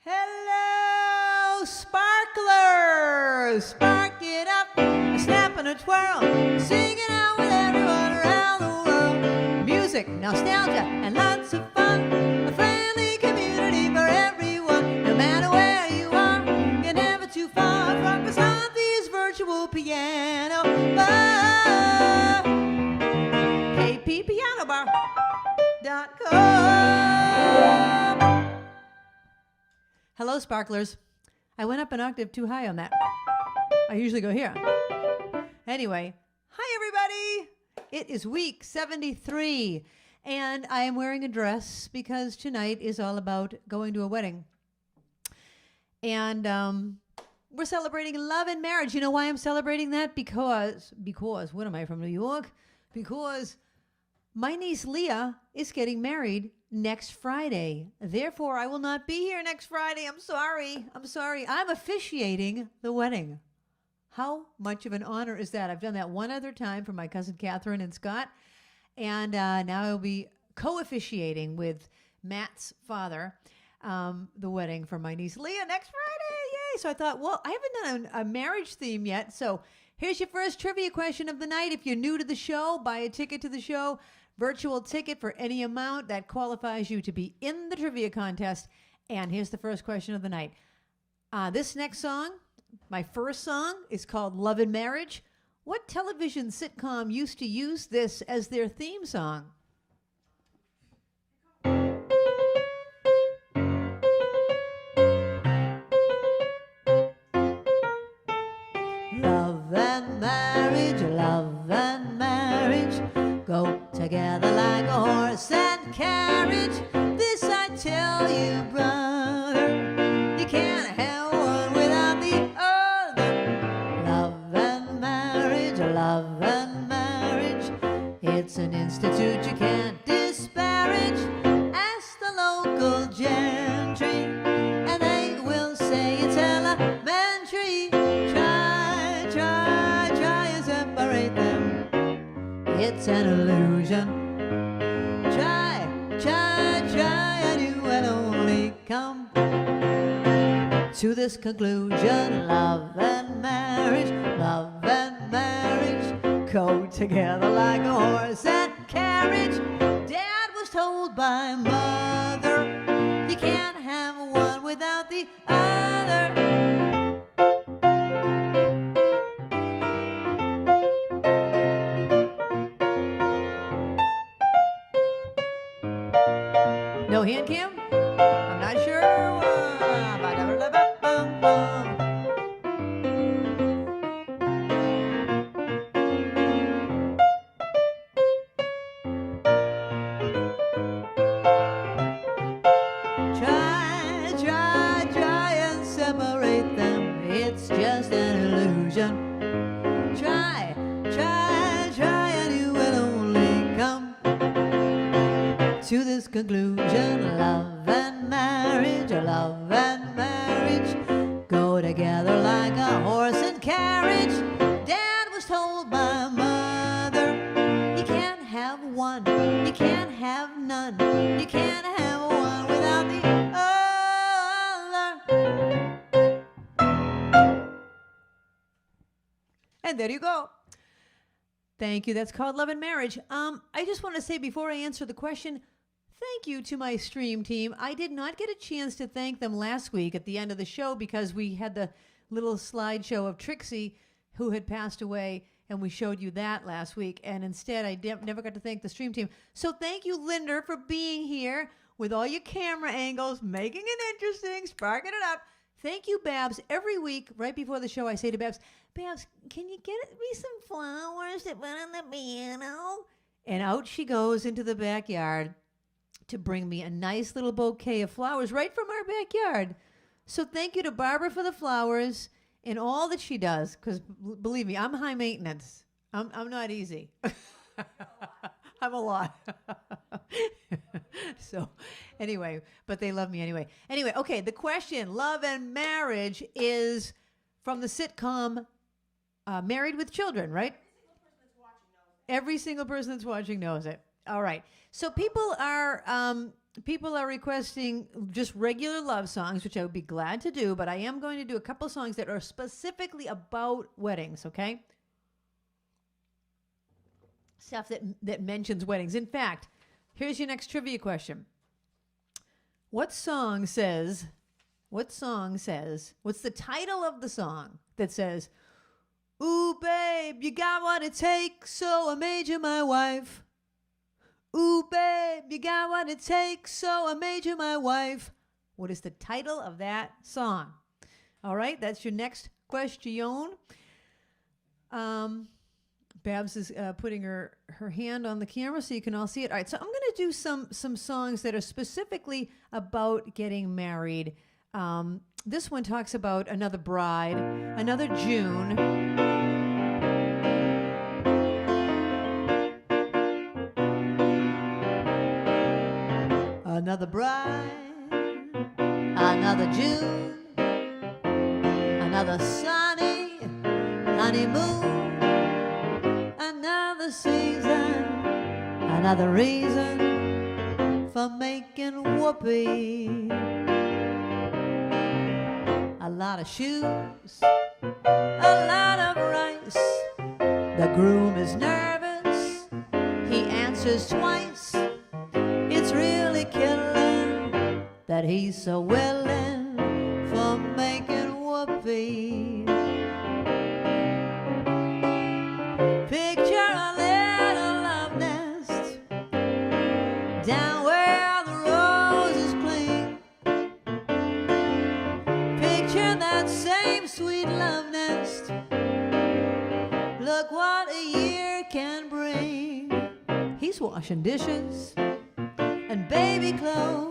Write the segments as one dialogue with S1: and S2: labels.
S1: Hello, sparklers! Spark it up, a snap and a twirl, sing it out with everyone around the world. Music, nostalgia, and lots of fun. A friendly community for everyone. No matter where you are, you're never too far from Krisanthi's virtual piano bar. KPPianobar.com. Hello, sparklers. I went up an octave too high on that. I usually go here. Anyway, hi, everybody. It is week 73, and I am wearing a dress because tonight is all about going to a wedding. And we're celebrating love and marriage. You know why I'm celebrating that? Because, what am I, from New York? Because my niece Leah is getting married next Friday. Therefore, I will not be here next Friday. I'm sorry. I'm officiating the wedding. How much of an honor is that? I've done that one other time for my cousin Catherine and Scott. And now I'll be co-officiating with Matt's father, the wedding for my niece Leah next Friday. Yay. So I thought, well, I haven't done a marriage theme yet. So here's your first trivia question of the night. If you're new to the show, buy a ticket to the show. Virtual ticket for any amount that qualifies you to be in the trivia contest. And here's the first question of the night. This next song, my first song, is called Love and Marriage. What television sitcom used to use this as their theme song? Love and marriage, love and marriage. Go together like a horse and carriage. This I tell you, brother, you can't have one without the other. Love and marriage, love and marriage. It's an institute you can't disparage. Ask the local gentry, and they will say it's elementary. Try and separate them. It's an illusion. Try, and you will only come to this conclusion. Love and marriage go together like a horse and carriage. Dad was told by mother, you can't have one without the other. No hand cam? I'm not sure. Try and separate them. It's just an illusion. Try, and you will only come to this conclusion. Love and marriage go together like a horse and carriage. Dad was told by mother, you can't have one, you can't have none, you can't have one without the other. And there you go. Thank you. That's called Love and Marriage. I just want to say before I answer the question, thank you to my stream team. I did not get a chance to thank them last week at the end of the show because we had the little slideshow of Trixie who had passed away, and we showed you that last week. And instead, I never got to thank the stream team. So thank you, Linda, for being here with all your camera angles, making it interesting, sparking it up. Thank you, Babs. Every week, right before the show, I say to Babs, can you get me some flowers to put on the piano? And out she goes into the backyard to bring me a nice little bouquet of flowers right from our backyard. So thank you to Barbara for the flowers and all that she does, because believe me, I'm high maintenance. I'm not easy. I'm a lot. So anyway, but they love me anyway. Anyway, okay, the question, Love and Marriage, is from the sitcom Married with Children, right? Every single person that's watching knows it. All right. So people are people are requesting just regular love songs, which I would be glad to do, but I am going to do a couple songs that are specifically about weddings, okay? Stuff that mentions weddings. In fact, here's your next trivia question. What's the title of the song that says, "Ooh, babe, you got what it takes, so I made you my wife. Ooh, babe, you got what it takes, so I made you my wife." What is the title of that song? All right, that's your next question. Babs is putting her hand on the camera so you can all see it. All right, so I'm going to do some songs that are specifically about getting married. This one talks about another bride, another June. Another bride, another June, another sunny honeymoon, another season, another reason for making whoopee. A lot of shoes, a lot of rice. The groom is nervous, he answers twice. It's really killing that he's so willing for making whoopee. Picture a little love nest down where the roses cling. Picture that same sweet love nest. Look what a year can bring. He's washing dishes and baby clothes.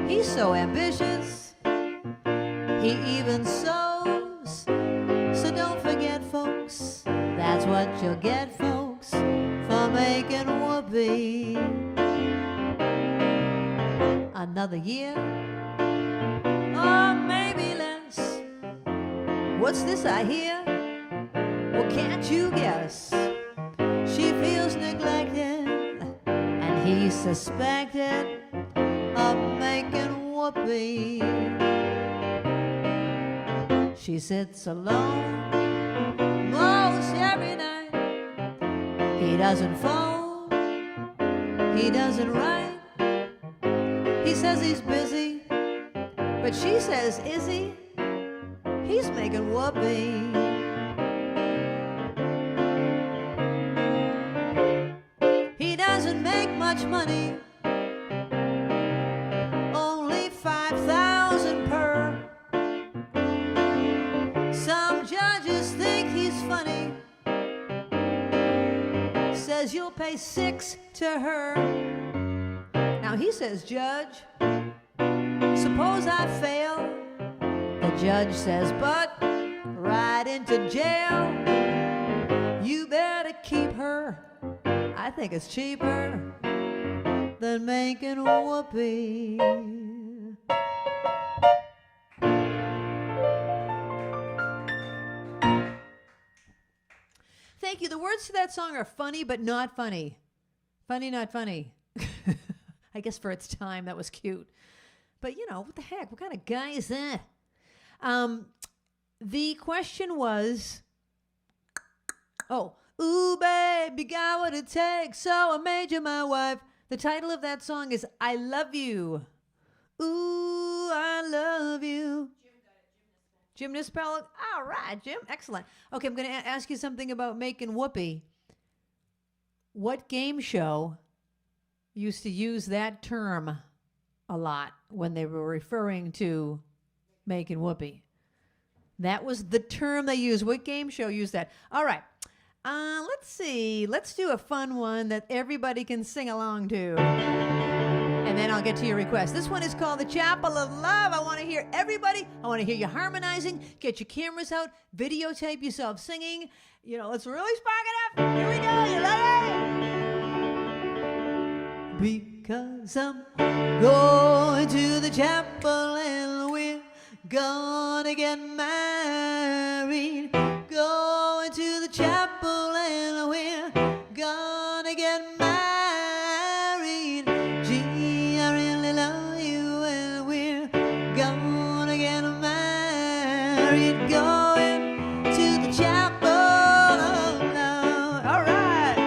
S1: He's so ambitious, he even sews. So don't forget, folks, that's what you'll get, folks, for making whoopee. Another year, or maybe less. What's this I hear? Well, can't you guess? She feels neglected, and he's suspected of making whoopee. She sits alone most every night. He doesn't phone, he doesn't write. He says he's busy, but she says, is he? He's making whoopee. He doesn't make much money, only 5,000 per. Some judges think he's funny, says you'll pay 6 to her. Now he says, "Judge, suppose I fail." The judge says, "But right into jail. You better keep her. I think it's cheaper than making whoopee." Thank you. The words to that song are funny, but not funny. Funny, not funny. I guess for its time, that was cute. But, you know, what the heck? What kind of guy is that? The question was, ooh, babe, you got what it takes, so I made you my wife. The title of that song is I Love You. Ooh, I love you. Jim Nispel. All right, Jim. Excellent. Okay, I'm going to ask you something about making whoopee. What game show used to use that term a lot when they were referring to making whoopee? That was the term they used. What game show used that? All right. Let's see. Let's do a fun one that everybody can sing along to. And then I'll get to your request. This one is called The Chapel of Love. I want to hear everybody. I want to hear you harmonizing. Get your cameras out. Videotape yourself singing. You know, let's really spark it up. Here we go. You love it? Because I'm going to the chapel and we're gonna get married. Going to the chapel and we're gonna get married. G-R going to the chapel of love. All right.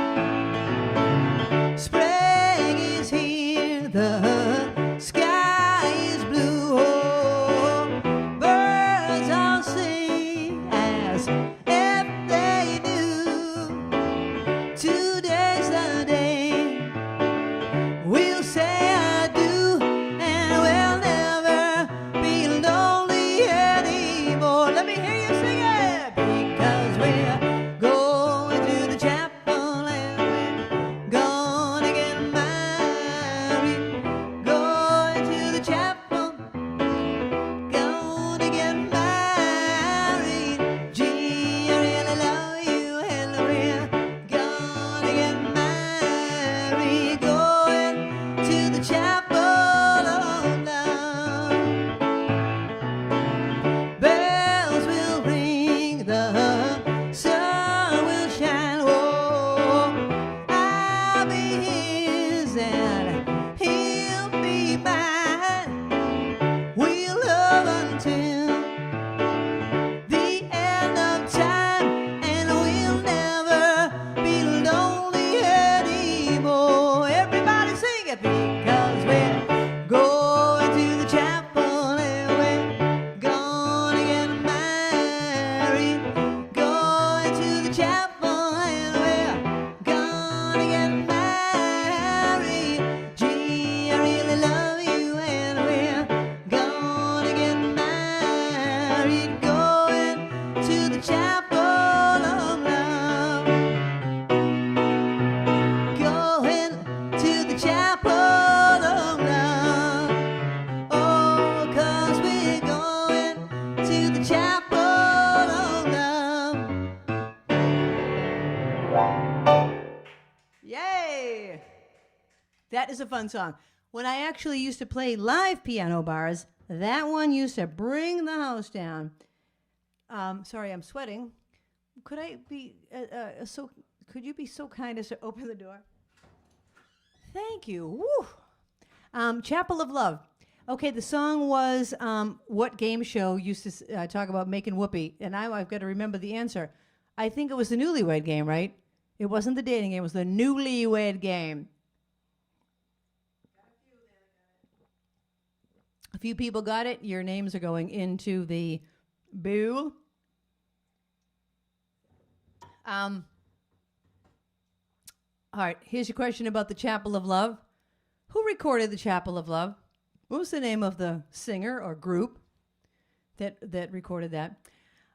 S1: Spring is here, the sky is blue. Oh, birds all sing as if they knew. Today's the day we'll say I do, and we'll never be lonely anymore. Let me hear you sing it. Because we're going to the chapel and we're gonna get married. Going to the chapel, gonna get married. Gee, I really love you, and we're gonna get married. Going to the chapel of love. Bells will ring, the sun will shine. Oh, I'll be his and he'll be mine. We'll love until the end of time, and we'll never be lonely anymore. Everybody sing it. Because we're going to the chapel and we're gonna get married. Going to the chapel and we're gonna get married. Gee, I really love you, and we're gonna get married. Going to the chapel of love. Going to the chapel of love. Oh, 'cause we're going to the chapel of love. Yay! That is a fun song. When I actually used to play live piano bars, that one used to bring the house down. Sorry, I'm sweating. Could I be Could you be so kind as to open the door? Thank you. Woo. Chapel of Love. Okay, the song was what game show used to talk about making whoopee? And now I've got to remember the answer. I think it was the Newlywed Game, right? It wasn't the dating game. It was the Newlywed Game. A few people got it. Your names are going into the boo. All right, here's your question about the Chapel of Love. Who recorded the Chapel of Love? What was the name of the singer or group that recorded that?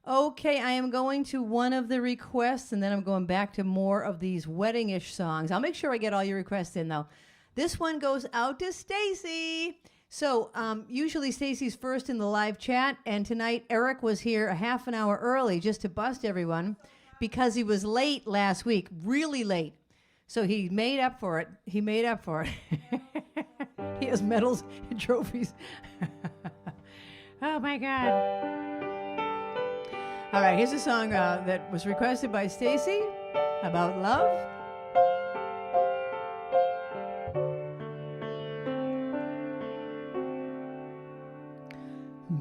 S1: Okay, I am going to one of the requests, and then I'm going back to more of these wedding-ish songs. I'll make sure I get all your requests in, though. This one goes out to Stacy. So usually Stacy's first in the live chat, and tonight Eric was here a half an hour early just to bust everyone because he was late last week, really late. So he made up for it. He made up for it. He has medals and trophies. Oh, my God. All right, here's a song that was requested by Stacy about love.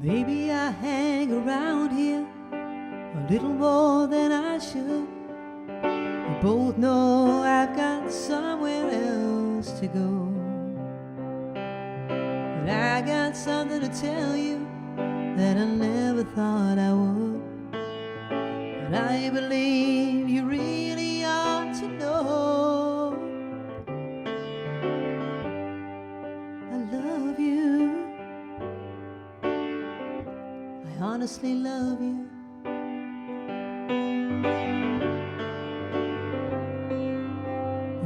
S1: Maybe I hang around here a little more than I should. We both know I've got somewhere else to go. But I got something to tell you that I never thought I would. But I believe you really ought to know. I love you. I honestly love you.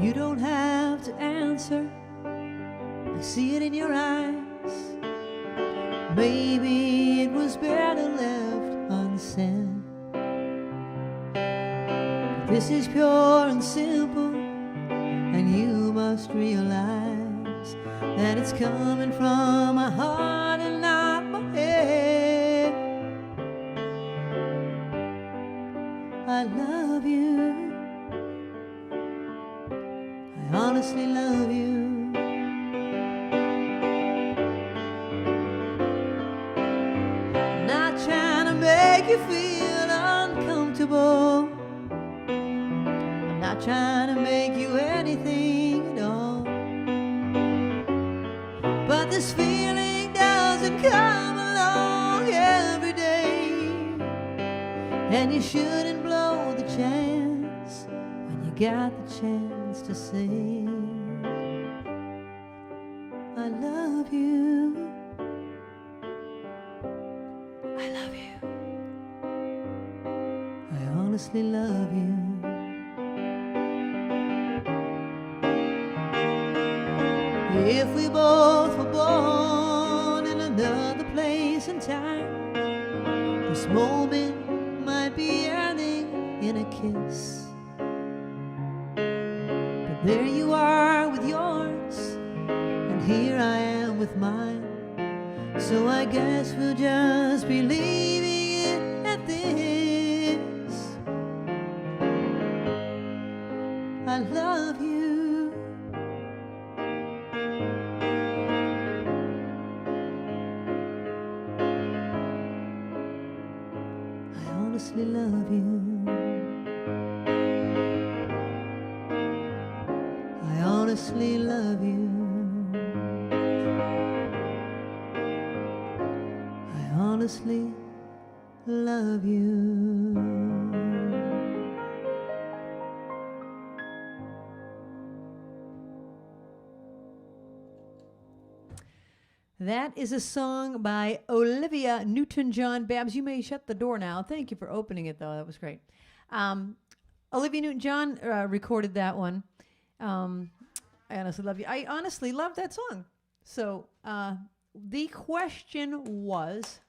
S1: You don't have to answer. I see it in your eyes. Maybe it was better left unsaid. But this is pure and simple, and you must realize that it's coming from my heart and not my head. I love you. I honestly love you. Not trying to make you feel uncomfortable. I'm not trying to make you anything at all, but this feeling doesn't come along every day, and you shouldn't blow the chance when you got the chance to say I love you. I love you. I honestly love you. If we both were born in another place and time, this moment might be ending in a kiss. But there you are with yours, and here I am with mine. So I guess we'll just be leaving it at this. I love you. I honestly love you. I honestly love you. Honestly love you. That is a song by Olivia Newton-John. Babs, you may shut the door now. Thank you for opening it, though. That was great. Olivia Newton-John recorded that one. I honestly love you. I honestly love that song. So the question was...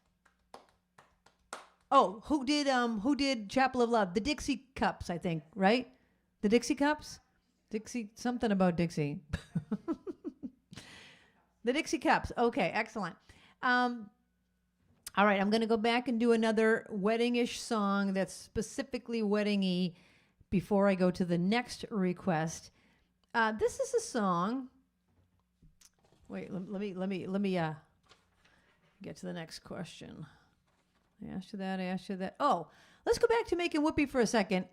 S1: Oh, who did Chapel of Love? The Dixie Cups, I think, right? The Dixie Cups? Dixie, something about Dixie. The Dixie Cups. Okay, excellent. All right, I'm going to go back and do another wedding-ish song that's specifically wedding-y before I go to the next request. This is a song. Wait, let me get to the next question. I asked you that. Oh, let's go back to Making Whoopee for a second.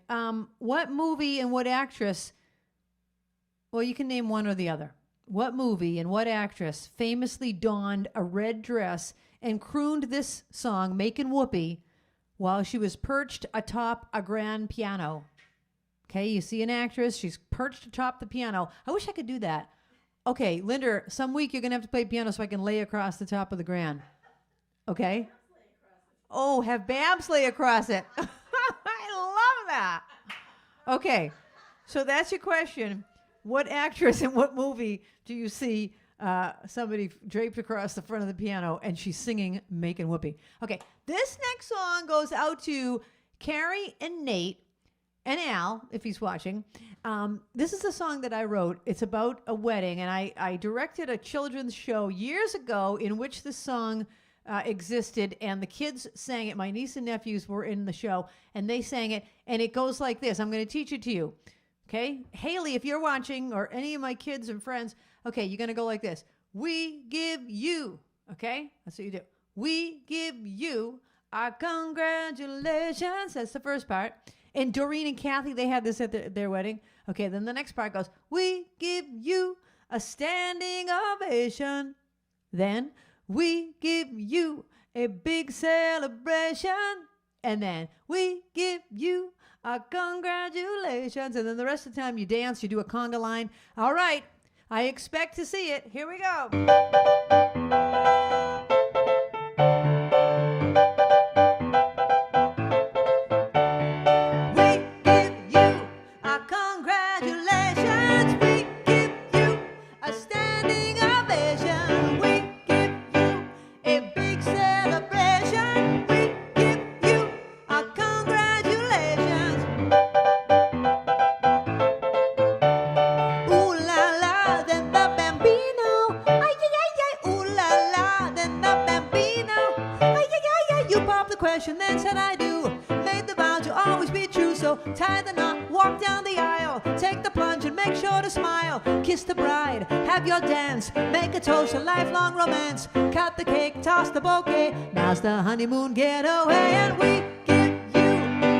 S1: What movie and what actress, well, you can name one or the other. What movie and what actress famously donned a red dress and crooned this song, Making Whoopee, while she was perched atop a grand piano? Okay, you see an actress, she's perched atop the piano. I wish I could do that. Okay, Linda, some week you're going to have to play piano so I can lay across the top of the grand. Okay? Oh, have Babs lay across it. I love that. Okay, so that's your question. What actress in what movie do you see somebody draped across the front of the piano and she's singing Making Whoopee? Okay, this next song goes out to Carrie and Nate and Al, if he's watching. This is a song that I wrote. It's about a wedding, and I directed a children's show years ago in which this song existed, and the kids sang it. My niece and nephews were in the show, and they sang it, and it goes like this. I'm going to teach it to you, okay? Haley, if you're watching, or any of my kids and friends, okay, you're going to go like this. We give you, okay? That's what you do. We give you our congratulations. That's the first part. And Doreen and Kathy, they had this at their wedding. Okay, then the next part goes, we give you a standing ovation. Then we give you a big celebration. And then we give you a congratulations. And then the rest of the time you dance, you do a conga line. All right, I expect to see it. Here we go. Then said I do. Made the vow to always be true. So tie the knot, walk down the aisle, take the plunge and make sure to smile. Kiss the bride, have your dance, make a toast, a lifelong romance. Cut the cake, toss the bouquet, now's the honeymoon getaway. And we give you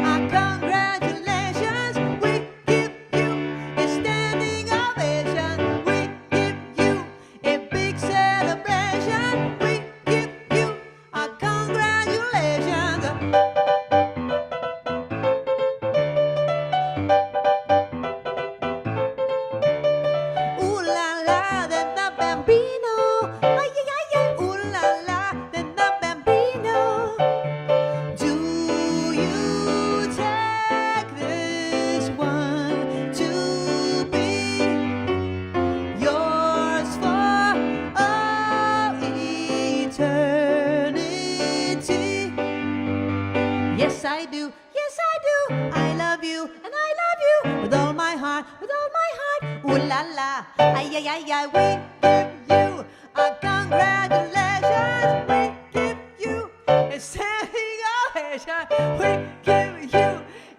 S1: our congratulations, we give you a standing ovation, we give you a big celebration, we give you our congratulations. Ooh la la, then the bambino, ay ay ay ay, ooh la la, then the bambino. Do you take this one to be yours for all eternity? Yes, I do. Yes, I do. I love you, and I love you with all my heart, with all my heart. Ooh la la, ay ay ay ay. We give you a congratulations. We give you a standing ovation. We give you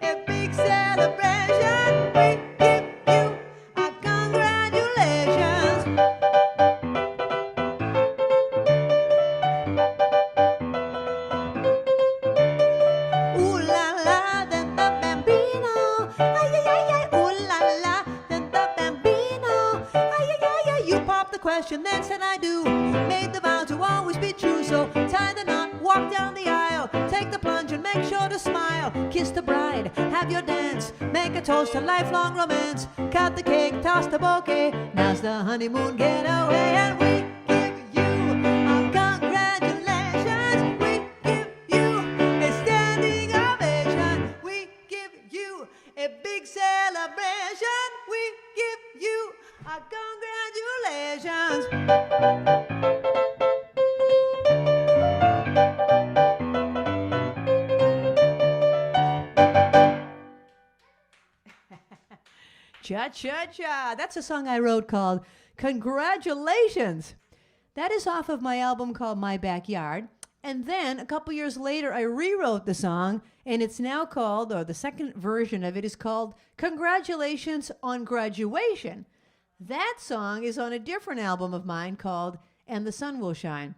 S1: a big celebration. We give you a congratulations. Ooh la la, then the bambino. Ay ay ay ay. Ooh la la, then the bambino. Ay ay ay ay. You popped the question, then said I do. Made the vow to always be true. So tie the knot, walk down the aisle, take the plunge and make sure to smile. Kiss the bride, have your dance, make a toast, a lifelong romance. Cut the cake, toss the bouquet, now's the honeymoon getaway. And we give you our congratulations. We give you a standing ovation. We give you a big celebration. We give you our congratulations. Cha-cha-cha. That's a song I wrote called Congratulations. That is off of my album called My Backyard. And then a couple years later, I rewrote the song, and it's now called, or the second version of it is called Congratulations on Graduation. That song is on a different album of mine called And the Sun Will Shine.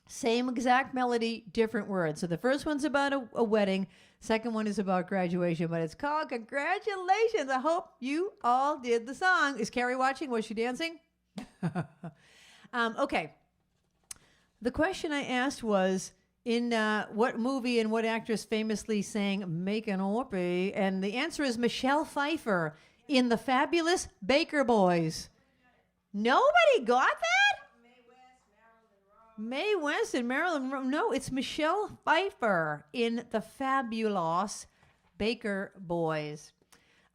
S1: Same exact melody, different words. So the first one's about a wedding. Second one is about graduation, but it's called Congratulations. I hope you all did the song. Is Carrie watching? Was she dancing? Okay. The question I asked was, in what movie and what actress famously sang Make an Whoopee? And the answer is Michelle Pfeiffer in The Fabulous Baker Boys. Nobody got that? Mae West and Marilyn Monroe. No, it's Michelle Pfeiffer in The Fabulous Baker Boys.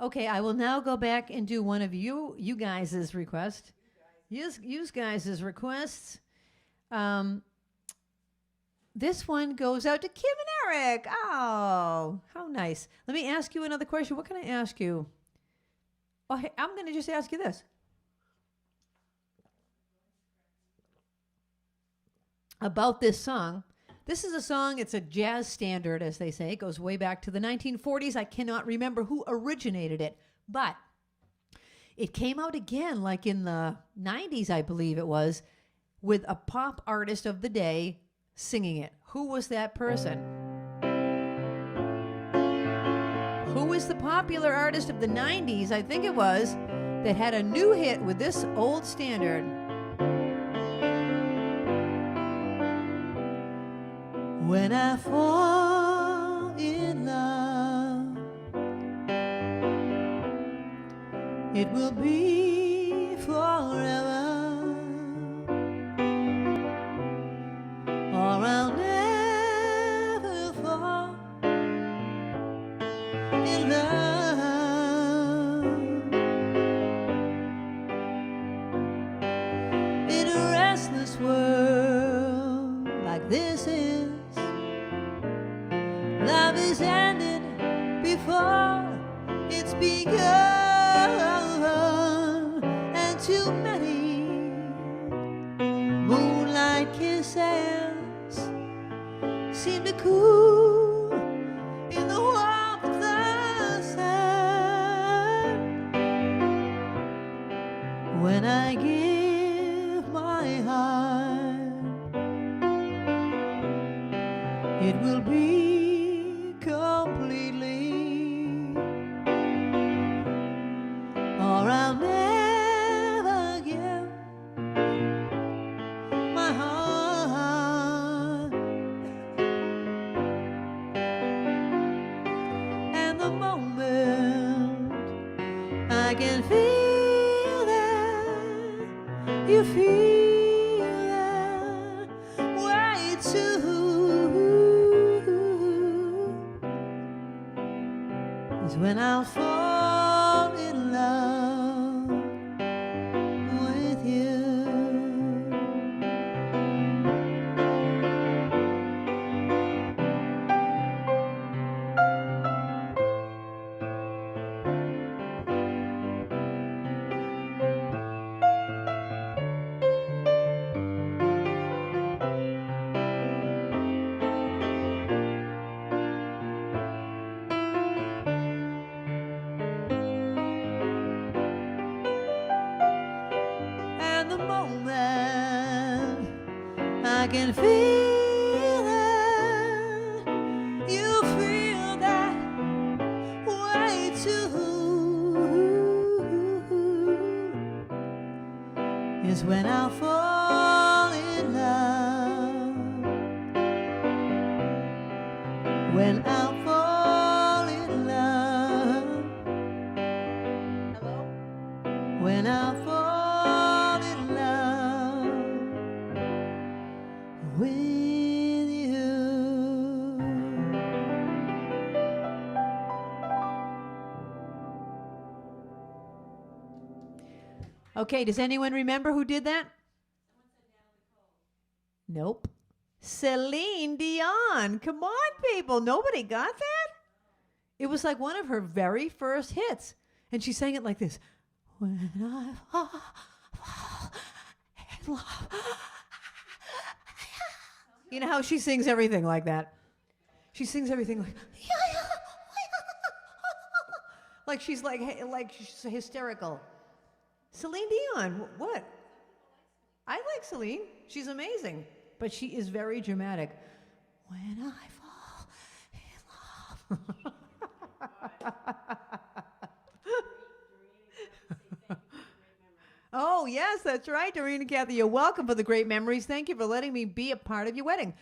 S1: Okay, I will now go back and do one of you guys' requests. You guys' requests. This one goes out to Kim and Eric. Oh, how nice. Let me ask you another question. What can I ask you? Oh, hey, I'm going to just ask you this. About this song. This is a song, it's a jazz standard, as they say. It goes way back to the 1940s. I cannot remember who originated it, but it came out again, like in the 90s, I believe it was, with a pop artist of the day singing it. Who was that person? Who was the popular artist of the 90s, I think it was, that had a new hit with this old standard? When I fall in love, it will be forever, or I'll never fall in love. In a restless world like this is, love is ended before it's begun, and too many moonlight kisses seem to cool in the warmth of the sun. When I give completely, or I'll never give my heart. And the moment I can feel that you feel that way too, is when I'll fall in love with you. And the moment I can feel that you feel that way too, is when I'll fall in love, when I'll fall in love, when I'll fall in love with you. Okay, does anyone remember who did that? Nope. Celine Dion. Come on, people. Nobody got that? It was like one of her very first hits. And she sang it like this. When I fall in love. You know how she sings everything like that? She sings everything like she's like she's hysterical. Celine Dion, what? I like Celine. She's amazing, but she is very dramatic. When I fall in love. Oh, yes, that's right, Doreen and Kathy. You're welcome for the great memories. Thank you for letting me be a part of your wedding.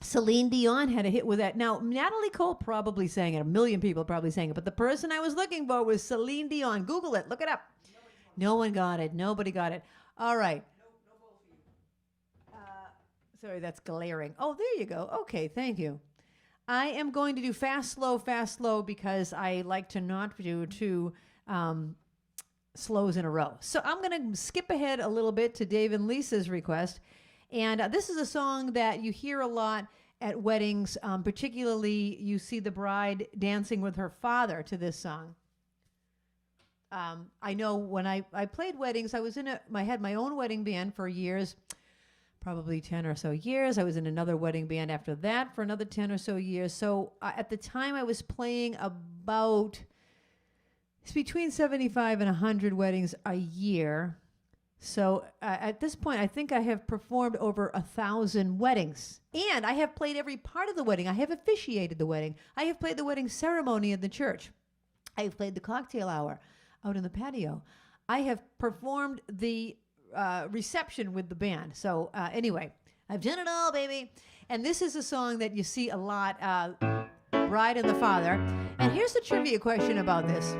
S1: Celine Dion had a hit with that. Now, Natalie Cole probably sang it. A million people probably sang it. But the person I was looking for was Celine Dion. Google it. Look it up. No one got it. Nobody got it. All right. Sorry, that's glaring. Oh, there you go. Okay, thank you. I am going to do fast, slow, because I like to not do two slows in a row. So I'm going to skip ahead a little bit to Dave and Lisa's request. And this is a song that you hear a lot at weddings. Particularly, you see the bride dancing with her father to this song. I know when I played weddings, I was I had my own wedding band for years, probably 10 or so years. I was in another wedding band after that for another 10 or so years. So at the time I was playing it's between 75 and 100 weddings a year. So at this point, I think I have performed over 1,000 weddings. And I have played every part of the wedding. I have officiated the wedding. I have played the wedding ceremony in the church. I have played the cocktail hour out in the patio. I have performed the reception with the band. So anyway, I've done it all, baby. And this is a song that you see a lot, Bride and the Father. And here's the trivia question about this.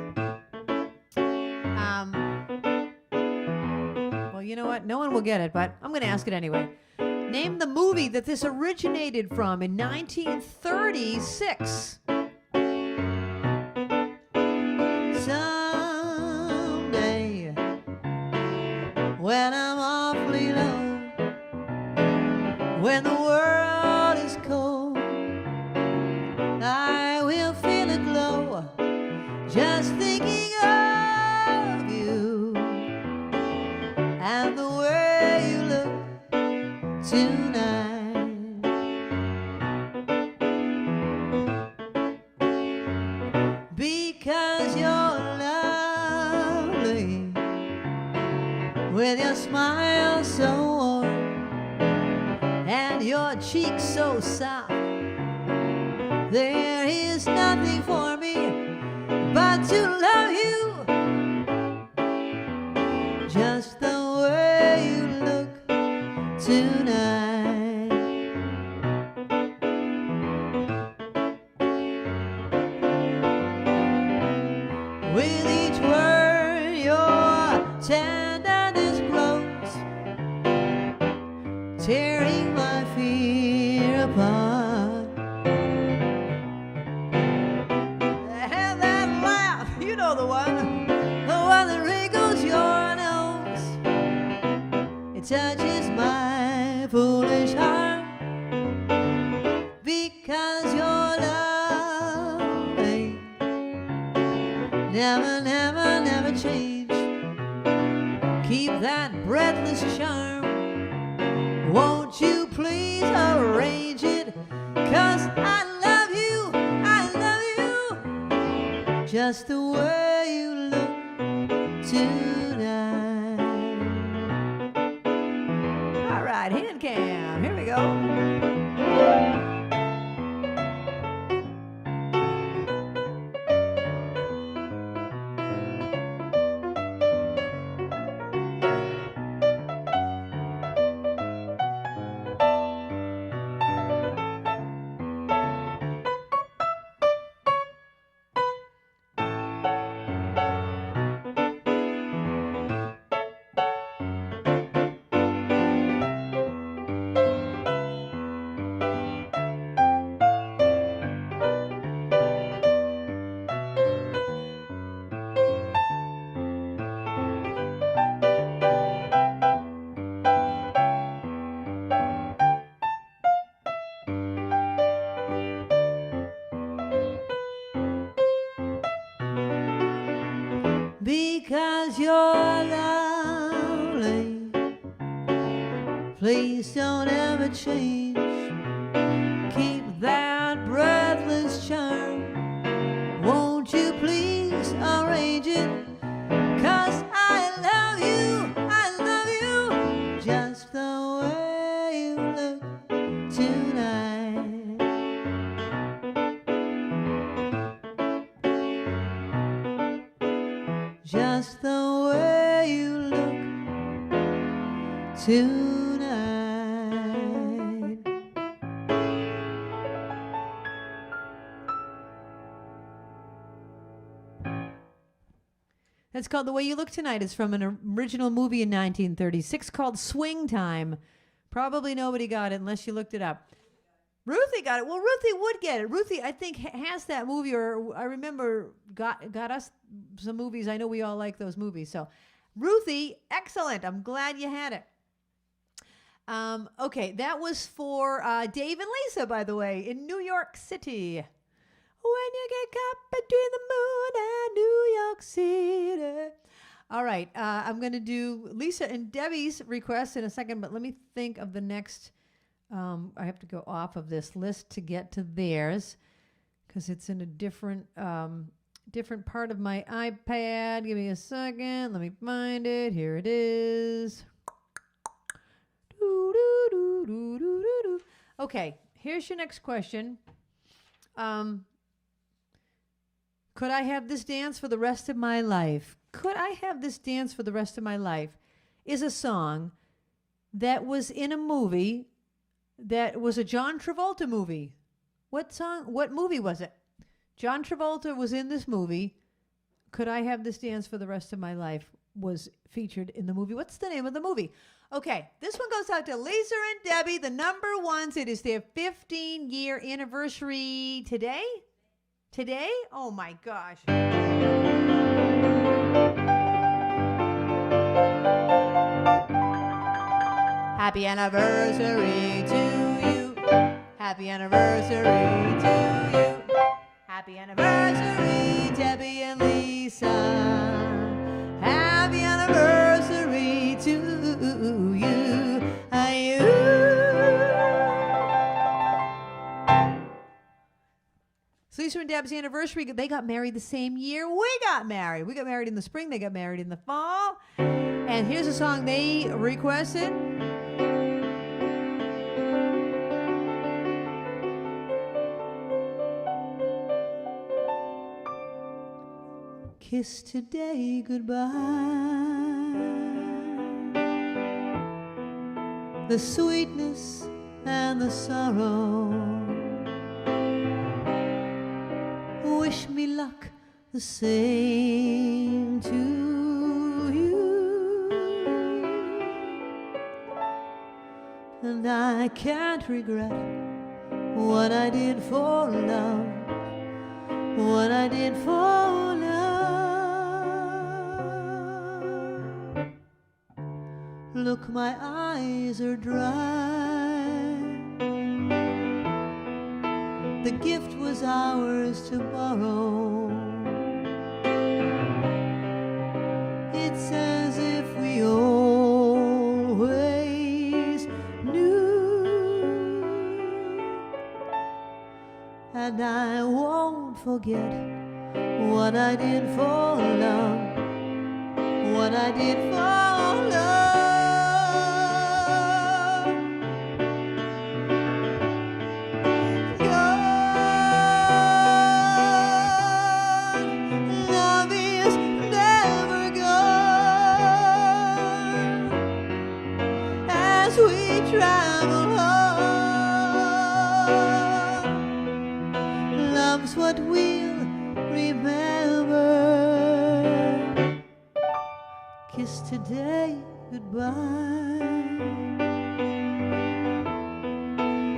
S1: Well, you know what? No one will get it, but I'm going to ask it anyway. Name the movie that this originated from in 1936. Someday, when I'm awfully low, when the world is cold, I will feel a glow just thinking of you and the way you look tonight. Because you're lovely with your smile so warm and your cheeks so soft. There is is nothing for me but to love you just the way you look tonight. With each word your tenderness grows, tearing my fear apart. And that laugh, you know the one that wrinkles your nose. It touches my foolish heart because your love ain't never, never, never change. Keep that breathless charm. Won't you please arrange it? 'Cause I love you just the way you look tonight. All right, hand cam, here we go. Because you're lonely, please don't ever change. Keep that breathless charm. Won't you please arrange it? 'Cause I love you just the way you look tonight. Just the way you look tonight. That's called The Way You Look Tonight. It's from an original movie in 1936 called Swing Time. Probably nobody got it unless you looked it up. Ruthie got it. Well, Ruthie would get it. Ruthie, I think, has that movie, or I remember got us some movies. I know we all like those movies. So, Ruthie, excellent. I'm glad you had it. Okay, that was for Dave and Lisa, by the way, in New York City. When you get caught between the moon and New York City. All right, I'm going to do Lisa and Debbie's requests in a second, but let me think of the next. I have to go off of this list to get to theirs because it's in a different part of my iPad. Give me a second. Let me find it. Here it is. Okay, here's your next question. Could I have this dance for the rest of my life? Could I have this dance for the rest of my life is a song that was in a movie that was a John Travolta movie. What movie was it? John Travolta was in this movie. Could I have this dance for the rest of my life was featured in the movie. What's the name of the movie? Okay, this one goes out to Lisa and Debbie, the number ones. It is their 15-year anniversary today. Today? Oh my gosh. Happy anniversary to you. Happy anniversary to you. Happy anniversary, Debbie and Lisa. Happy anniversary to you. So Lisa and Deb's anniversary, they got married the same year we got married. We got married in the spring, they got married in the fall. And here's a song they requested. kiss today goodbye. The sweetness and the sorrow, wish me luck the same to you. And I can't regret what I did for love, what I did for love. Look, my eyes are dry. The gift was ours to borrow. It's as if we always knew. And I won't forget what I did for love, what I did for love. Travel home, love's what we'll remember. Kiss today goodbye,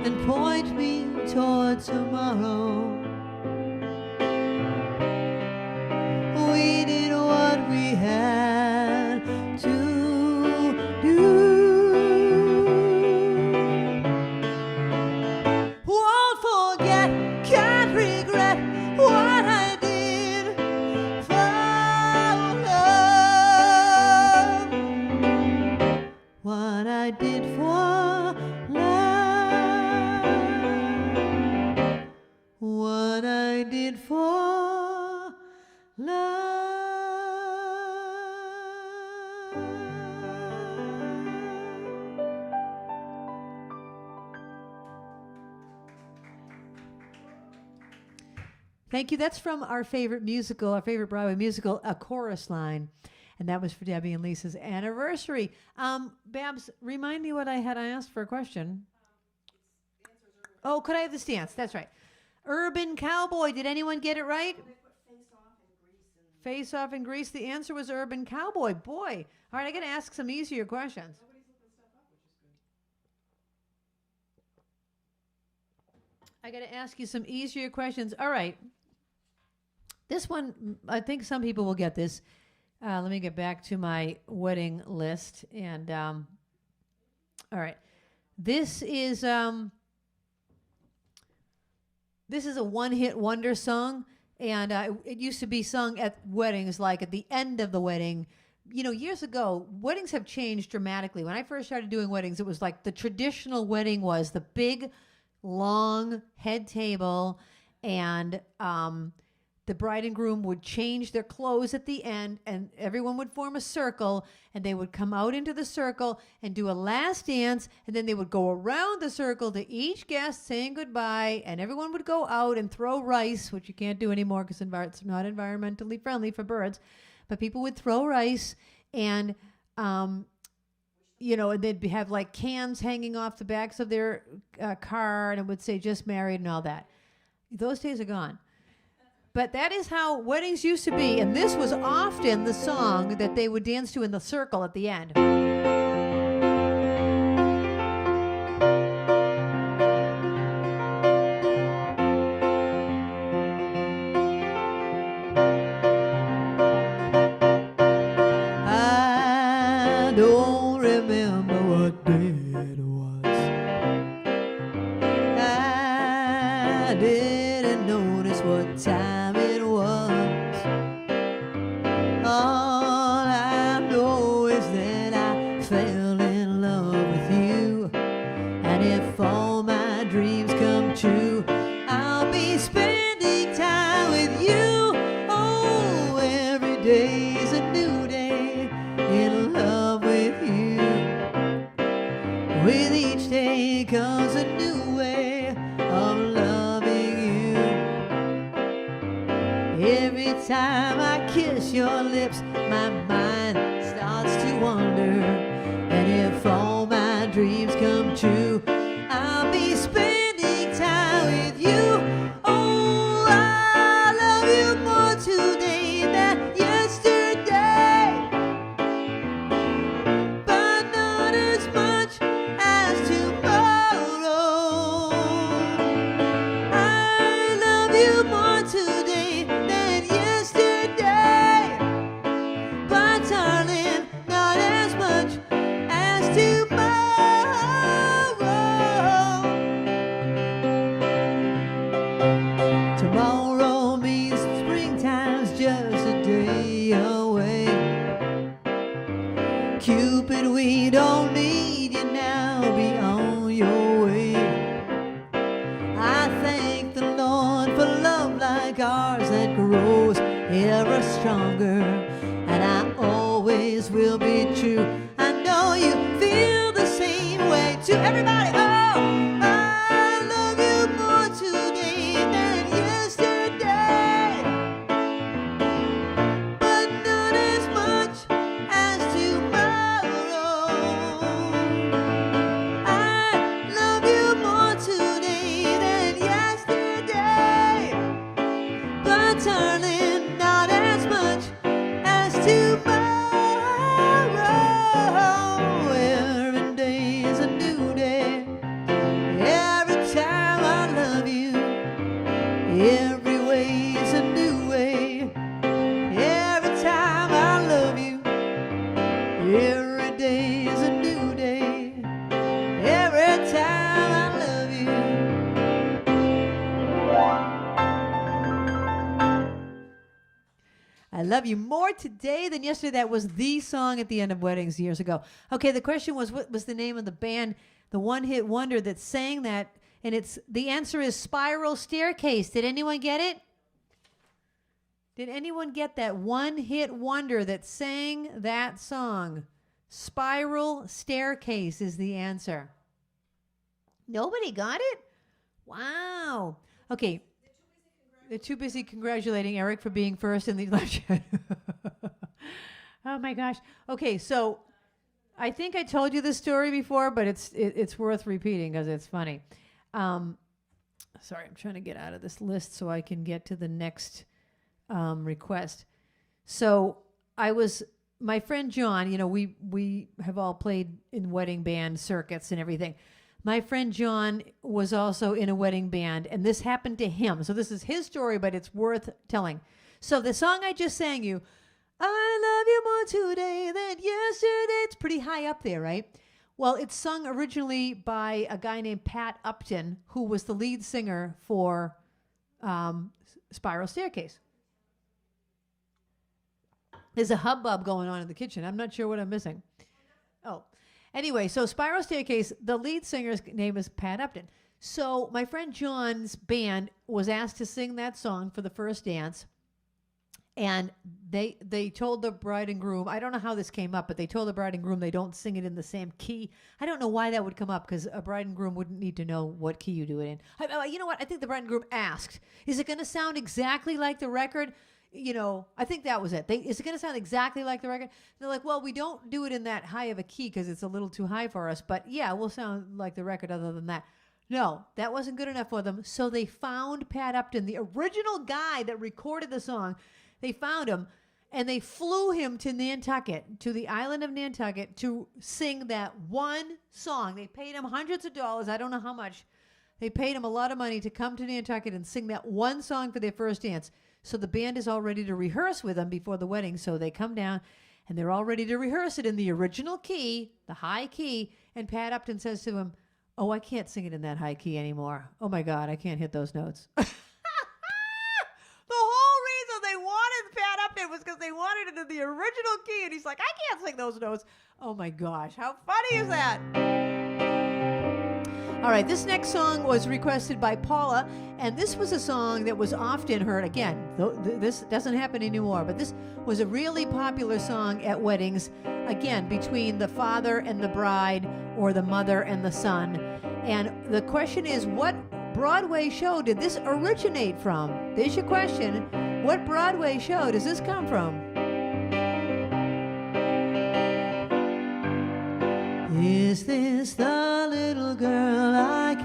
S1: and point me toward tomorrow. We did what we had to do. I did for love, what I did for love. Thank you. That's from our favorite musical, our favorite Broadway musical, A Chorus Line. And that was for Debbie and Lisa's anniversary. Babs, remind me what I asked for a question. Oh, could I have the stance? That's right. Urban Cowboy. Did anyone get it right? Face Off in Grease. The answer was Urban Cowboy. Boy. All right, I got to ask some easier questions. I got to ask you some easier questions. All right. This one, I think some people will get this. Let me get back to my wedding list. And all right, this is a one-hit wonder song, and it used to be sung at weddings, like at the end of the wedding. You know, years ago, weddings have changed dramatically. When I first started doing weddings, it was like the traditional wedding was the big, long head table, and the bride and groom would change their clothes at the end, and everyone would form a circle, and they would come out into the circle and do a last dance, and then they would go around the circle to each guest saying goodbye, and everyone would go out and throw rice, which you can't do anymore because it's not environmentally friendly for birds, but people would throw rice, and they'd have like cans hanging off the backs of their car, and it would say just married and all that. Those days are gone. But that is how weddings used to be, and this was often the song that they would dance to in the circle at the end. I don't remember what day it was. I didn't notice what time. All I know is that I Every time I kiss your lips, my mind starts to wander. And if all my dreams come true, I'll be spending time with you. Oh, I love you more today than yesterday, but not as much as tomorrow. I love you more today than yesterday, but darling, not as much as tomorrow. Tomorrow means springtime's just a day away. Cupid, we don't need you now, be on your way. I thank the Lord for love like ours that grows ever stronger, and I always will be true. I know you feel the same way too. Everybody, oh, I love you more today than yesterday, but not as much as tomorrow. I love you more today than yesterday, but darling, not as much as tomorrow. Every day is a new day. Every time I love you, every way is a new way. Every time I love you, every day is a new day. Every time I love you. I love you more today than yesterday. That was the song at the end of weddings years ago. Okay, the question was, what was the name of the band, the one-hit wonder that sang that? And the answer is Spiral Staircase. Did anyone get it? Did anyone get that one-hit wonder that sang that song? Spiral Staircase is the answer. Nobody got it? Wow. Okay. They're too busy congratulating Eric for being first in the election. Oh my gosh. Okay, so I think I told you this story before, but it's worth repeating because it's funny. Sorry, I'm trying to get out of this list so I can get to the next request. So my friend John, you know, we have all played in wedding band circuits and everything. My friend John was also in a wedding band, and this happened to him. So this is his story, but it's worth telling. So the song I just sang you, I love you more today than yesterday. It's pretty high up there, right? Well, it's sung originally by a guy named Pat Upton, who was the lead singer for Spiral Staircase. There's a hubbub going on in the kitchen. I'm not sure what I'm missing. Oh. Anyway, so Spiral Staircase, the lead singer's name is Pat Upton. So my friend John's band was asked to sing that song for the first dance. And they told the bride and groom, I don't know how this came up, but they told the bride and groom they don't sing it in the same key. I don't know why that would come up, because a bride and groom wouldn't need to know what key you do it in. You know what? I think the bride and groom asked, is it going to sound exactly like the record? You know, I think that was it. Is it going to sound exactly like the record? They're like, well, we don't do it in that high of a key because it's a little too high for us. But yeah, we'll sound like the record other than that. No, that wasn't good enough for them. So they found Pat Upton, the original guy that recorded the song. They found him, and they flew him to Nantucket, to the island of Nantucket, to sing that one song. They paid him hundreds of dollars. I don't know how much. They paid him a lot of money to come to Nantucket and sing that one song for their first dance. So the band is all ready to rehearse with them before the wedding. So they come down, and they're all ready to rehearse it in the original key, the high key. And Pat Upton says to him, oh, I can't sing it in that high key anymore. Oh, my God, I can't hit those notes. The whole reason they wanted Pat Upton was because they wanted it in the original key. And he's like, I can't sing those notes. Oh, my gosh, how funny is that? All right, this next song was requested by Paula, and this was a song that was often heard. Again, this doesn't happen anymore, but this was a really popular song at weddings, again, between the father and the bride or the mother and the son. And the question is, what Broadway show did this originate from? There's your question. What Broadway show does this come from? Is this the little girl I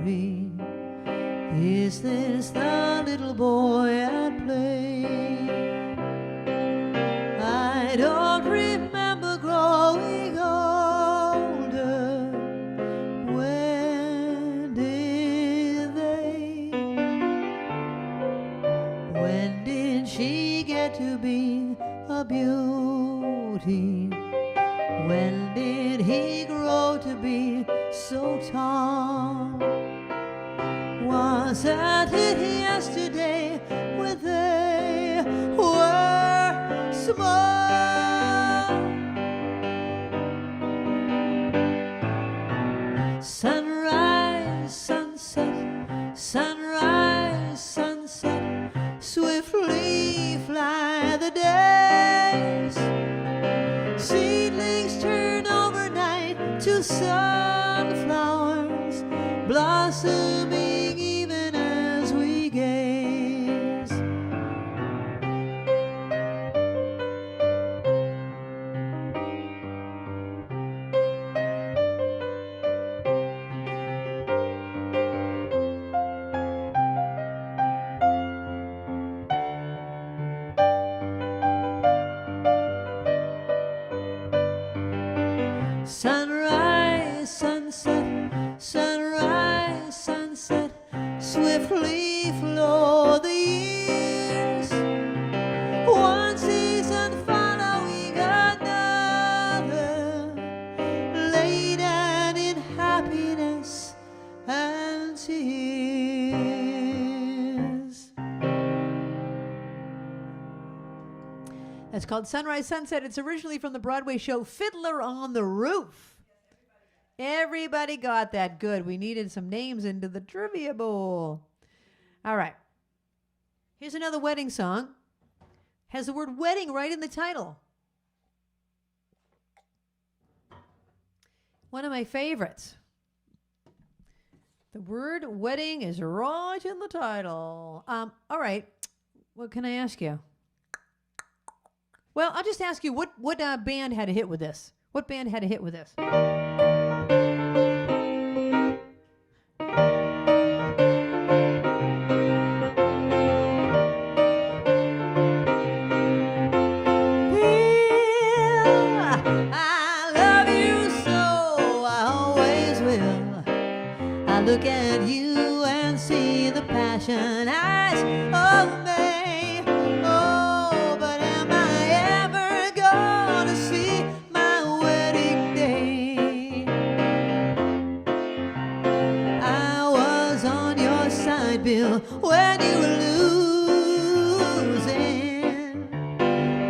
S1: carry? Is this the little boy at play? I don't remember growing older. When did they? When did she get to be a beauty? When did he grow to be so tall? Wasn't it yesterday when they were small? Sunrise, sunset, sunrise, sunset, swiftly fly the days. Seedlings turn overnight to sunflowers, blossoming even as we gaze. Sunrise, sunset, sunrise, sunset, swiftly flow the years. One season following another, laden in happiness and tears. That's called Sunrise, Sunset. It's originally from the Broadway show Fiddler on the Roof. Everybody got that good. We needed some names into the trivia bowl. All right. Here's another wedding song. Has the word wedding right in the title. One of my favorites. The word wedding is right in the title. All right. What can I ask you? Well, I'll just ask you, what band had a hit with this? What band had a hit with this? Look at you and see the passion eyes of May. Oh, but am I ever gonna see my wedding day? I was on your side, Bill, when you were losing.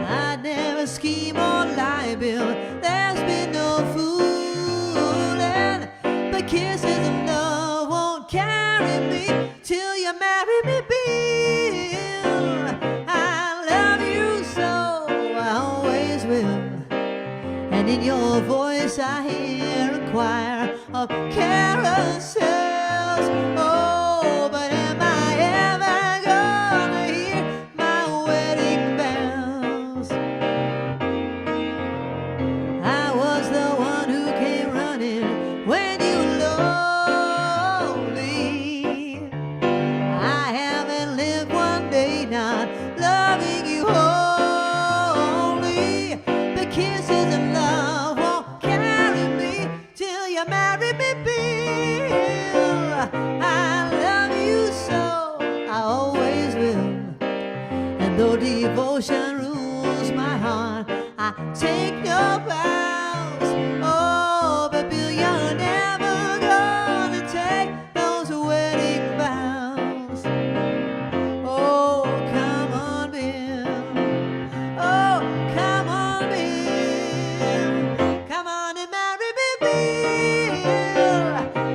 S1: I'd never scheme or lie, Bill. There's been no fooling, but kisses of love carry me till you marry me, Bill. I love you so, I always will. And in your voice I hear a choir of carousels. Oh, but am I ever gonna hear my wedding bells? I was the one who came running when you not loving you wholly, but kisses of love won't carry me till you marry me, Bill. I love you so, I always will. And though devotion rules my heart, I take no vows. Oh, but Bill, you're never gonna take those wedding vows. Oh, come on, Bill. Oh, come on, Bill. Come on and marry me, Bill.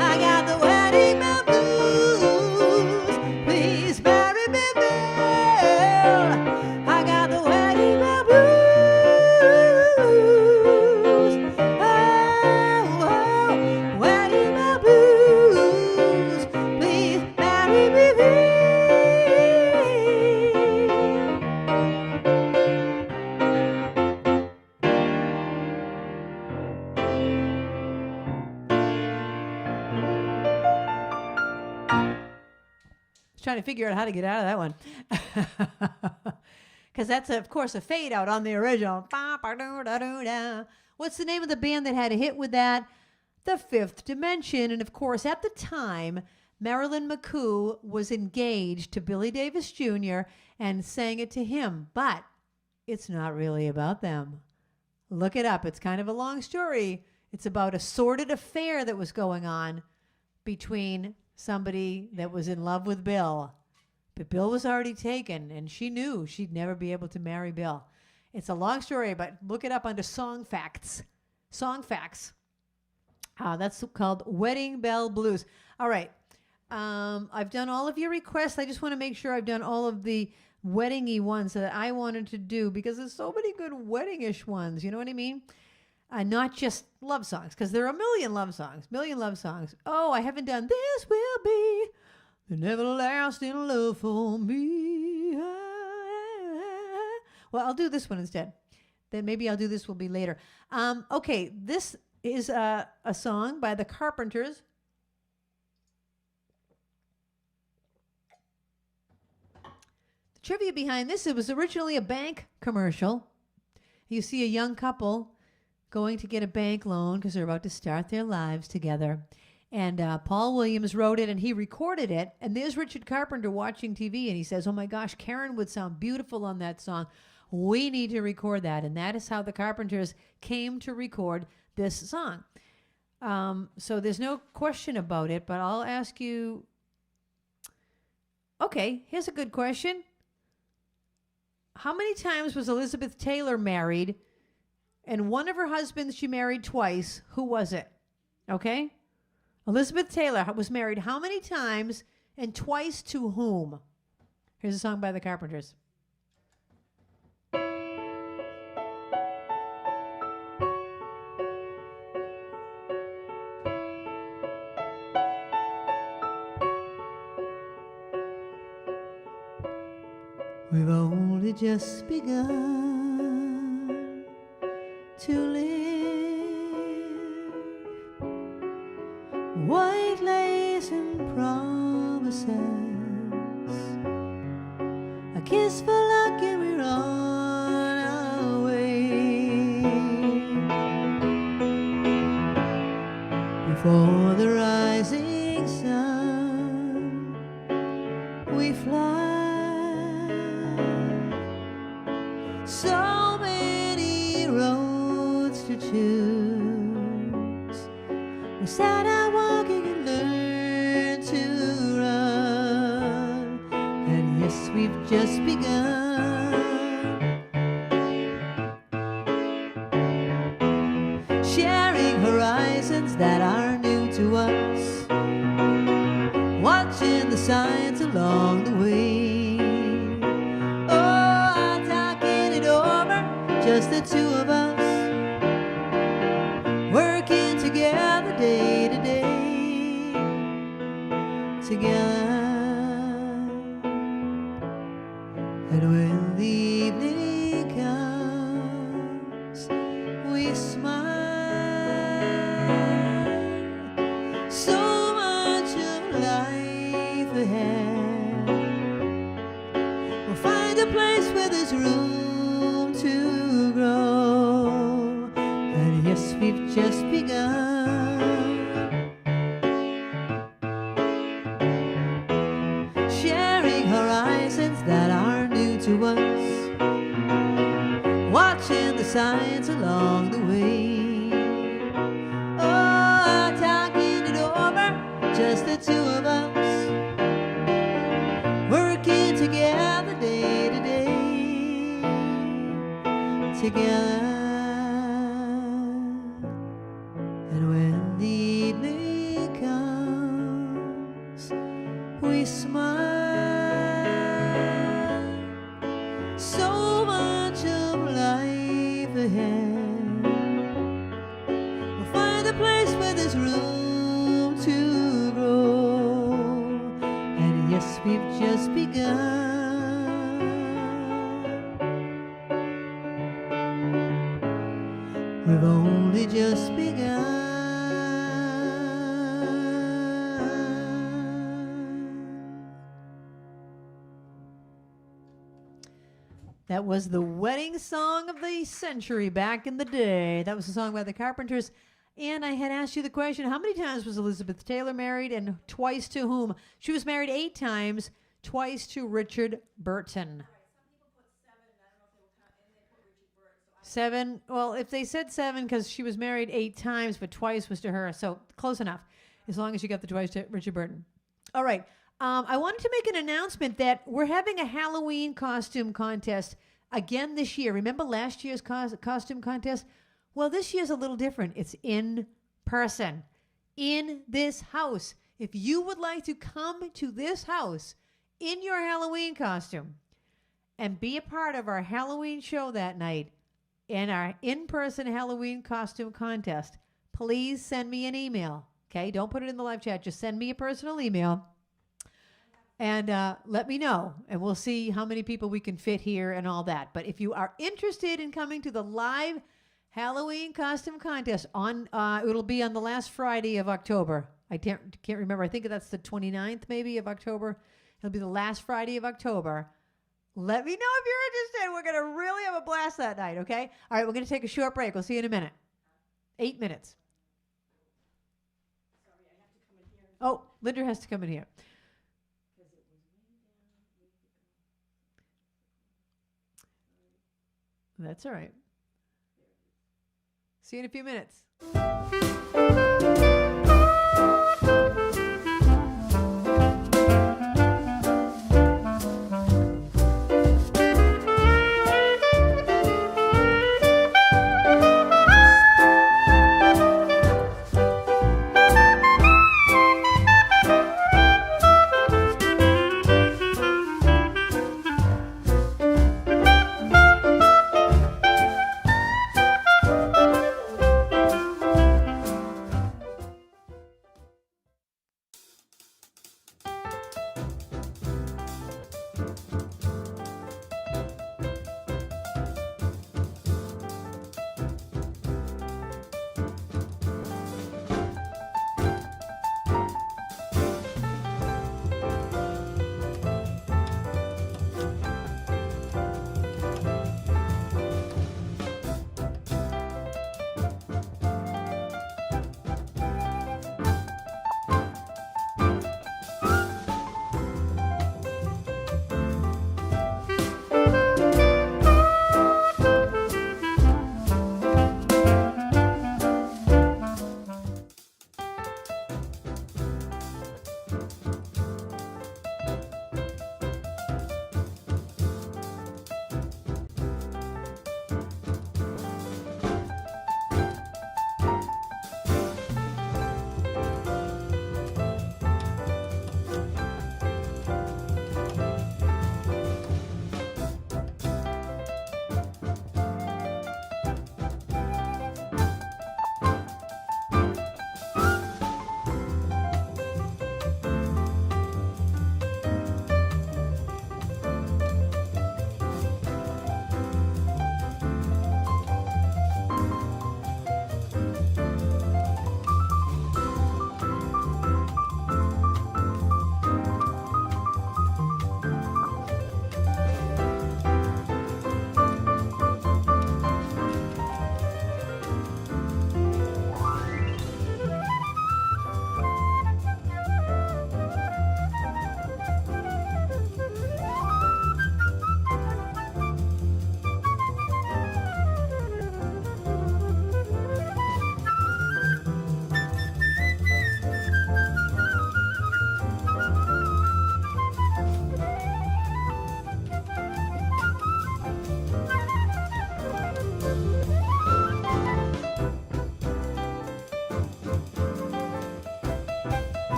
S1: I got the wedding bell blues. Please marry me, Bill. I got the wedding bell blues. Hey. trying to figure out how to get out of that one. Because that's, of course, a fade out on the original. What's the name of the band that had a hit with that? The Fifth Dimension. And, of course, at the time, Marilyn McCoo was engaged to Billy Davis Jr. and sang it to him. But it's not really about them. Look it up. It's kind of a long story. It's about a sordid affair that was going on between somebody that was in love with Bill. But Bill was already taken, and she knew she'd never be able to marry Bill. It's a long story, but look it up under Song Facts. Song Facts. That's called Wedding Bell Blues. All right. I've done all of your requests. I just want to make sure I've done all of the wedding-y ones that I wanted to do because there's so many good wedding-ish ones. You know what I mean? Not just love songs, because there are a million love songs. Oh, I haven't done This Will Be the Everlasting Love for Me. Well, I'll do this one instead. Then maybe I'll do This Will Be later. Okay, this is a song by the Carpenters. The trivia behind this, it was originally a bank commercial. You see a young couple going to get a bank loan because they're about to start their lives together. And Paul Williams wrote it and he recorded it. And there's Richard Carpenter watching TV and he says, oh my gosh, Karen would sound beautiful on that song. We need to record that. And that is how the Carpenters came to record this song. So there's no question about it, but I'll ask you. Okay, here's a good question. How many times was Elizabeth Taylor married? And one of her husbands she married twice. Who was it? Okay? Elizabeth Taylor was married how many times and twice to whom? Here's a song by the Carpenters. We've only just begun to live, white lace and promises, a kiss for luck and we're on our way. Before the rising sun we fly. So many roads to choose. We sat out walking and learned to run. And yes, we've just begun. Sharing horizons that are new to us. Watching the signs along the way. Just the two of us, working together day to day, together. And when the evening comes, we smile. So much of life ahead. We'll find a place where there's room to grow, and yes, we've just begun. Sharing horizons that are new to us, watching the signs along the way. Oh, talking it over, just the two of us, working together day to day. Together. And when the evening comes, we smile. So much of life ahead. We'll find a place where there's room to grow. And yes, we've just begun. We've only just begun. That was the wedding song of the century back in the day. That was a song by the Carpenters. And I had asked you the question, how many times was Elizabeth Taylor married and twice to whom? She was married 8 times, twice to Richard Burton. Seven. Well, if they said 7, because she was married 8 times, but twice was to her, so close enough, as long as you got the twice to Richard Burton. All right. I wanted to make an announcement that we're having a Halloween costume contest again this year. Remember last year's costume contest? Well, this year's a little different. It's in person, in this house. If you would like to come to this house in your Halloween costume and be a part of our Halloween show that night and our in-person Halloween costume contest, please send me an email. Okay? Don't put it in the live chat. Just send me a personal email. And let me know, and we'll see how many people we can fit here and all that. But if you are interested in coming to the live Halloween costume contest, it'll be on the last Friday of October. I can't remember. I think that's the 29th maybe of October. It'll be the last Friday of October. Let me know if you're interested. We're going to really have a blast that night, okay? All right, we're going to take a short break. We'll see you in a minute. 8 minutes.
S2: Sorry, I have to come in here.
S1: Oh, Linda has to come in here. That's all right. See you in a few minutes.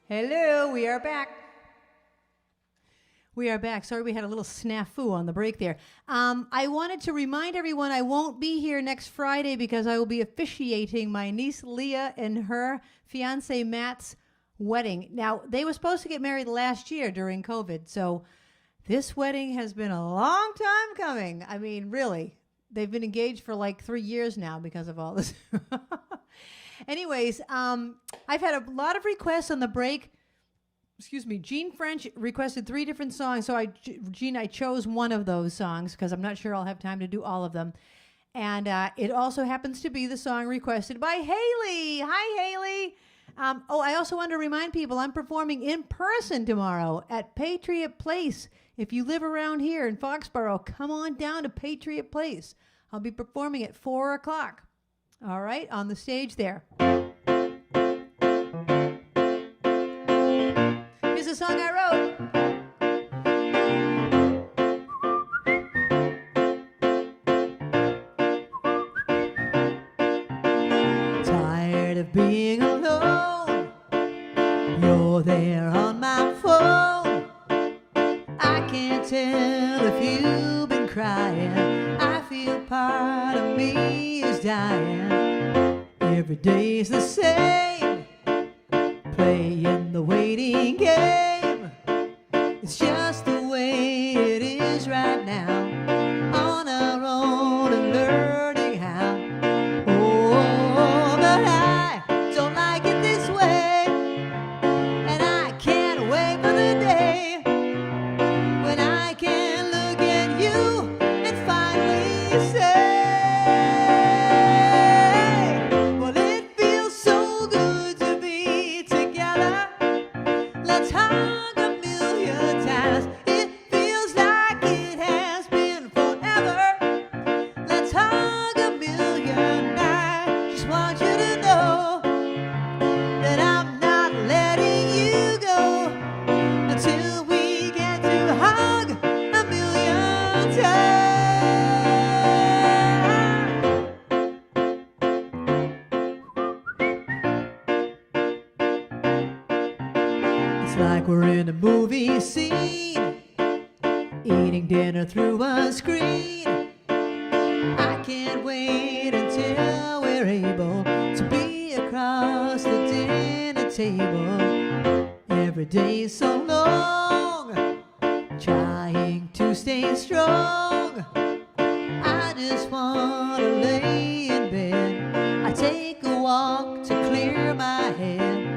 S1: Hello, we are back. We are back. Sorry we had a little snafu on the break there. I wanted to remind everyone I won't be here next Friday because I will be officiating my niece Leah and her fiancé Matt's wedding. Now, they were supposed to get married last year during COVID, so this wedding has been a long time coming. I mean, really. They've been engaged for like 3 years now because of all this. Anyways, I've had a lot of requests on the break. Excuse me, Gene French requested 3 different songs. So Gene, I chose one of those songs because I'm not sure I'll have time to do all of them. And it also happens to be the song requested by Haley. Hi, Haley. I also want to remind people I'm performing in person tomorrow at Patriot Place. If you live around here in Foxborough, come on down to Patriot Place. I'll be performing at 4 o'clock. All right, on the stage there. Here's a song I wrote. Tired of being alone. You're there on my phone. I can't tell if you've been crying. I feel part of me is dying. Every day's the same, playing the waiting game. It's just the way it is right now, on our own and learning how. Oh, but I don't like it this way, and I can't wait for the day when I can look at you and finally say, well, it feels so good to be together. Let's hug a million times. It feels like it has been forever. Let's hug a million nights. Just want you to know that I'm not letting you go until we get to hug a million times. It's like we're in a movie scene, eating dinner through a screen. I can't wait until we're able to be across the dinner table. Every day's so long, trying to stay strong. I just want to lay in bed. I take a walk to clear my head.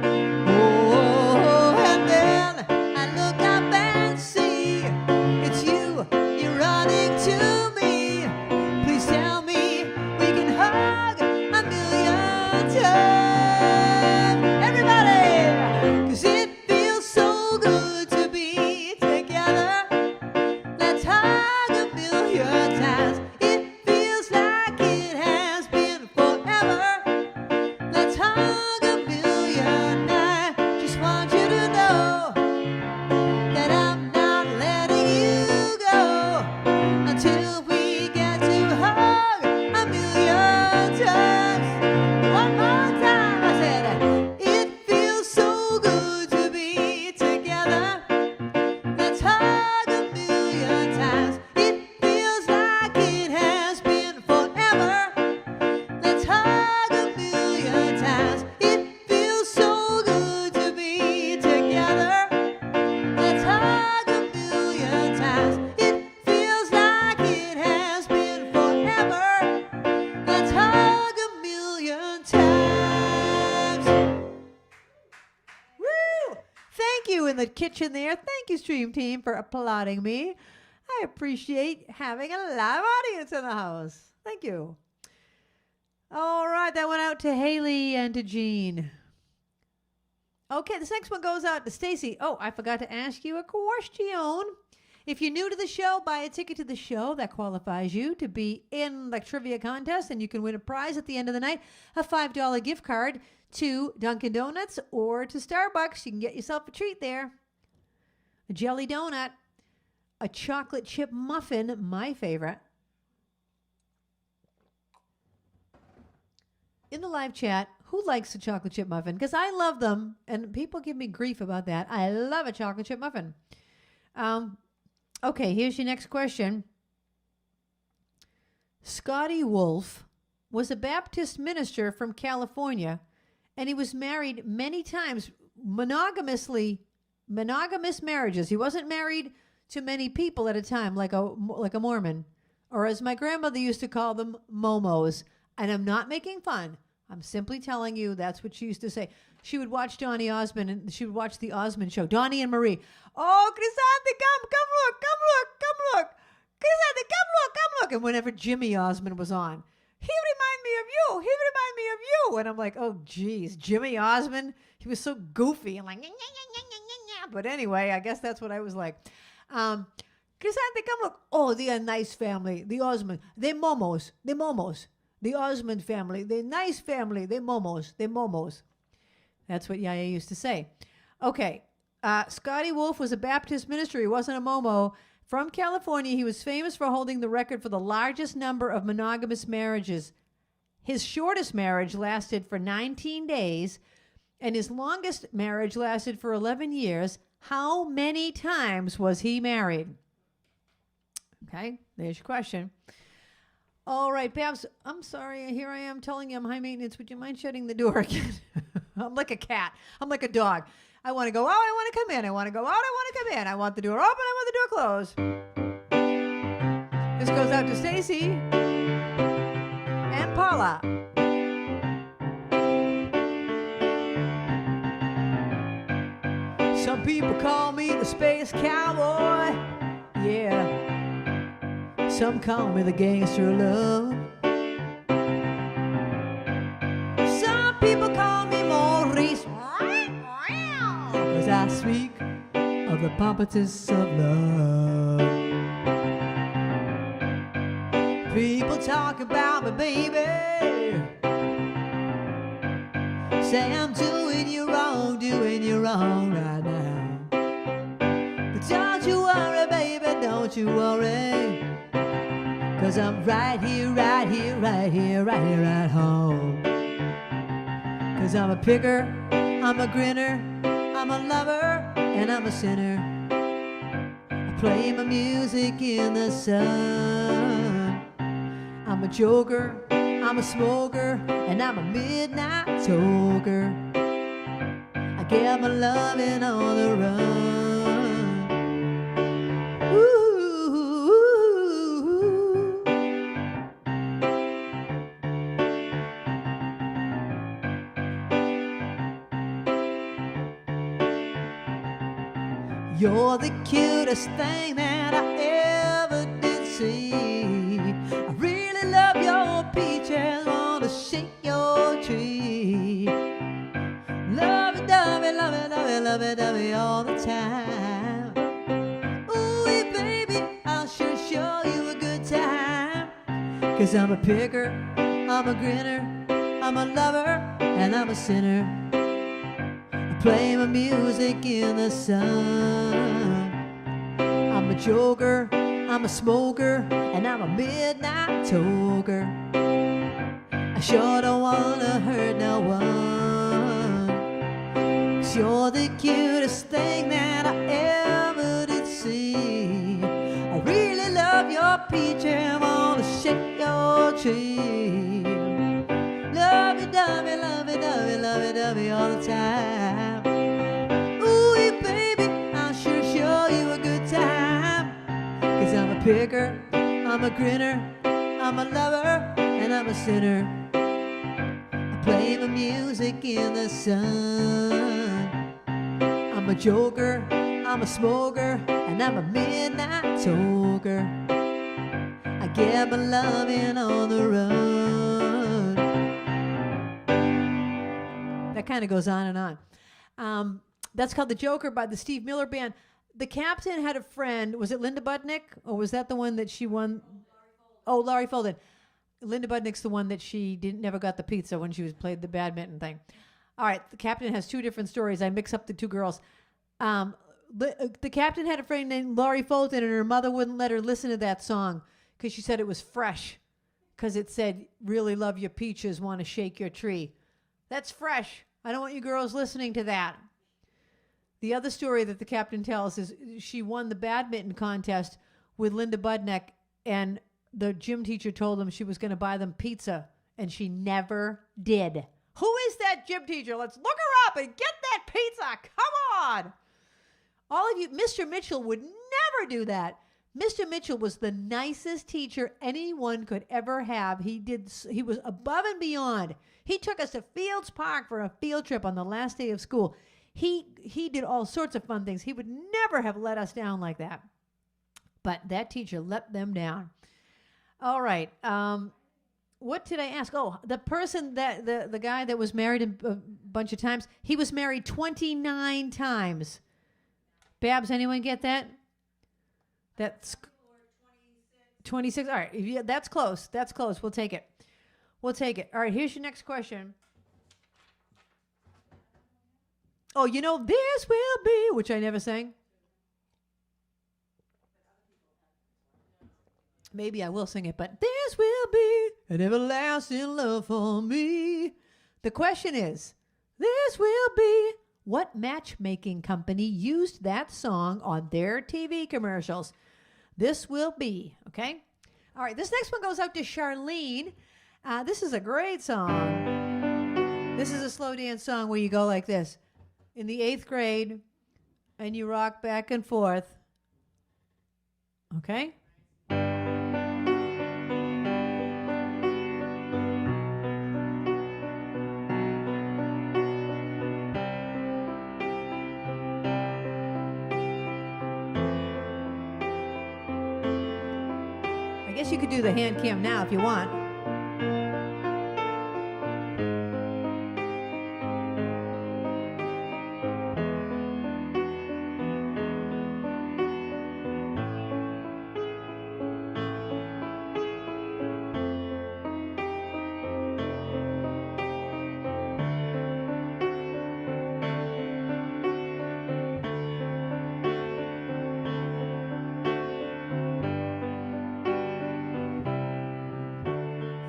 S1: Oh, and then I look up and see it's you. You're running to me. Please tell me we can hug a million times. Everybody, 'cause it feels so good to be together. Let's hug a million times. It feels like it has been forever. Let's hug a million nights. Just want you to know that I'm not letting you go until we get to hug a million times. One more time, I said, it feels so good to be together. Let's hug a million times. It feels like it has been forever. Let's hug a million times. It feels so good to be together. Let's hug a million times. It feels like it has been forever. Let's hug a million times. Woo! Thank you in the kitchen there. Thank you, Stream Team, for applauding me. I appreciate having a live audience in the house. Thank you. All right, that went out to Haley and to Jean. Okay, this next one goes out to Stacy. Oh, I forgot to ask you a question. If you're new to the show, buy a ticket to the show. That qualifies you to be in the trivia contest, and you can win a prize at the end of the night, a $5 gift card to Dunkin' Donuts or to Starbucks. You can get yourself a treat there. A jelly donut, a chocolate chip muffin, my favorite. In the live chat, Who likes a chocolate chip muffin? Because I love them, and people give me grief about that. I love a chocolate chip muffin. Okay, here's your next question. Scotty Wolf was a Baptist minister from California, and he was married many times, monogamous marriages. He wasn't married to many people at a time, like a Mormon, or as my grandmother used to call them, momos. And I'm not making fun. I'm simply telling you that's what she used to say. She would watch Donny Osmond, and she would watch the Osmond show. Donny and Marie. Oh, Krisanthi, come look. Krisanthi, come look. And whenever Jimmy Osmond was on, he remind me of you. And I'm like, oh, geez, Jimmy Osmond. He was so goofy and like, nyah, nyah, nyah, nyah, nyah. But anyway, I guess that's what I was like. Krisanthi, come look. Oh, they're a nice family. The Osmond. They're momos. The Osmond family. They're nice family. They're momos. That's what Yaya used to say. Okay. Scotty Wolf was a Baptist minister. He wasn't a momo. From California, he was famous for holding the record for the largest number of monogamous marriages. His shortest marriage lasted for 19 days, and his longest marriage lasted for 11 years. How many times was he married? Okay, there's your question. All right, Babs, I'm sorry. Here I am telling you I'm high maintenance. Would you mind shutting the door again? I'm like a cat. I'm like a dog. I want to go out. I want to come in. I want to go out. I want to come in. I want the door open. I want the door closed. This goes out to Stacy and Paula. Some people call me the space cowboy. Yeah. Some call me the gangster of love. Some people call me Maurice, 'cause I speak of the pompous of love. People talk about me, baby. Say I'm doing you wrong right now. But don't you worry, baby, don't you worry. 'Cause I'm right here at home. 'Cause I'm a picker, I'm a grinner, I'm a lover, and I'm a sinner. I play my music in the sun. I'm a joker, I'm a smoker, and I'm a midnight toker. I get my loving on the run. Ooh. You're the cutest thing that I ever did see. I really love your peaches, wanna shake your tree. Lovey-dovey all the time. Ooh, baby, I'll sure show you a good time. 'Cause I'm a picker, I'm a grinner, I'm a lover, and I'm a sinner. Play my music in the sun. I'm a joker, I'm a smoker, and I'm a midnight toker. I sure don't wanna hurt no one. 'Cause you're the cutest thing that I ever did see. I really love your peach and wanna shake your tree. Lovey-dovey all the time. Ooh, baby, I'll sure show you a good time. 'Cause I'm a picker, I'm a grinner, I'm a lover, and I'm a sinner. I play my music in the sun. I'm a joker, I'm a smoker, and I'm a midnight toker. I get my loving on the run. That kind of goes on and on. That's called The Joker by the Steve Miller Band. The Captain had a friend. Was it Linda Budnick? Or was that the one that she won? Oh, Laurie Folden. Linda Budnick's the one that she never got the pizza when she played the badminton thing. All right. The Captain has two different stories. I mix up the two girls. The Captain had a friend named Laurie Folden, and her mother wouldn't let her listen to that song because she said it was fresh. Because it said, really love your peaches, want to shake your tree. That's fresh. I don't want you girls listening to that. The other story that the captain tells is she won the badminton contest with Linda Budnick, and the gym teacher told them she was going to buy them pizza, and she never did. Who is that gym teacher? Let's look her up and get that pizza. Come on. All of you, Mr. Mitchell would never do that. Mr. Mitchell was the nicest teacher anyone could ever have. He was above and beyond. He took us to Fields Park for a field trip on the last day of school. He did all sorts of fun things. He would never have let us down like that. But that teacher let them down. All right. What did I ask? Oh, the person that the guy that was married a bunch of times, he was married 29 times. Babs, anyone get that? That's 26. All right. Yeah, that's close. That's close. We'll take it. We'll take it. All right. Here's your next question. Oh, you know, this will be, which I never sang. Maybe I will sing it, but this will be an everlasting love for me. The question is, this will be, what matchmaking company used that song on their TV commercials? This will be, okay? All right, this next one goes out to Charlene. This is a great song. This is a slow dance song where you go like this. In the 8th grade, and you rock back and forth. Okay? I guess you could do the hand cam now if you want.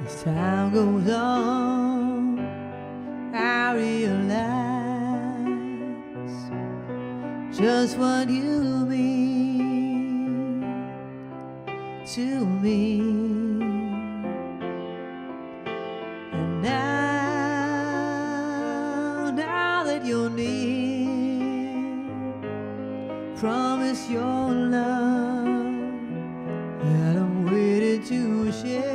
S1: As time goes on, I realize just what you mean to me. And now that you're near, promise your love that I'm waiting to share.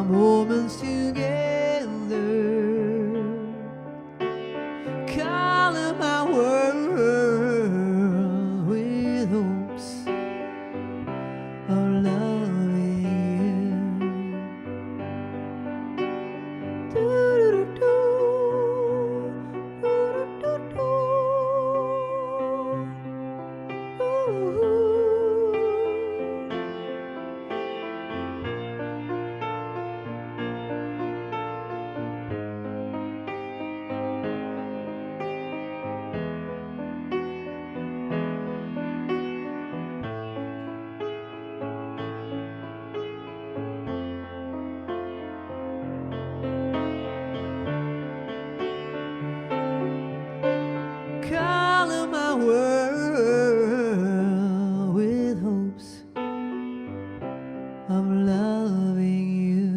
S1: Moments together, color my world with hopes of loving you. Do-do-do-do, do-do-do-do. Ooh. Color my world with hopes of loving you.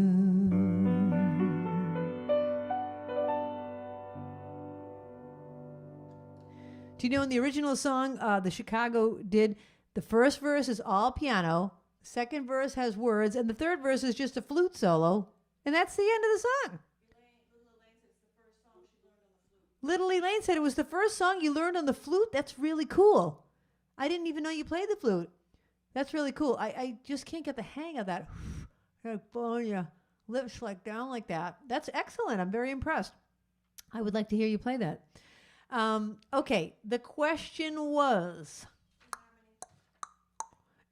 S1: Do you know in the original song, the Chicago did, the first verse is all piano, second verse has words, and the third verse is just a flute solo, and that's the end of the song. Little Elaine said it was the first song you learned on the flute. That's really cool. I didn't even know you played the flute. That's really cool. I just can't get the hang of that. Blowing your lips like down like that. That's excellent. I'm very impressed. I would like to hear you play that. Okay, the question was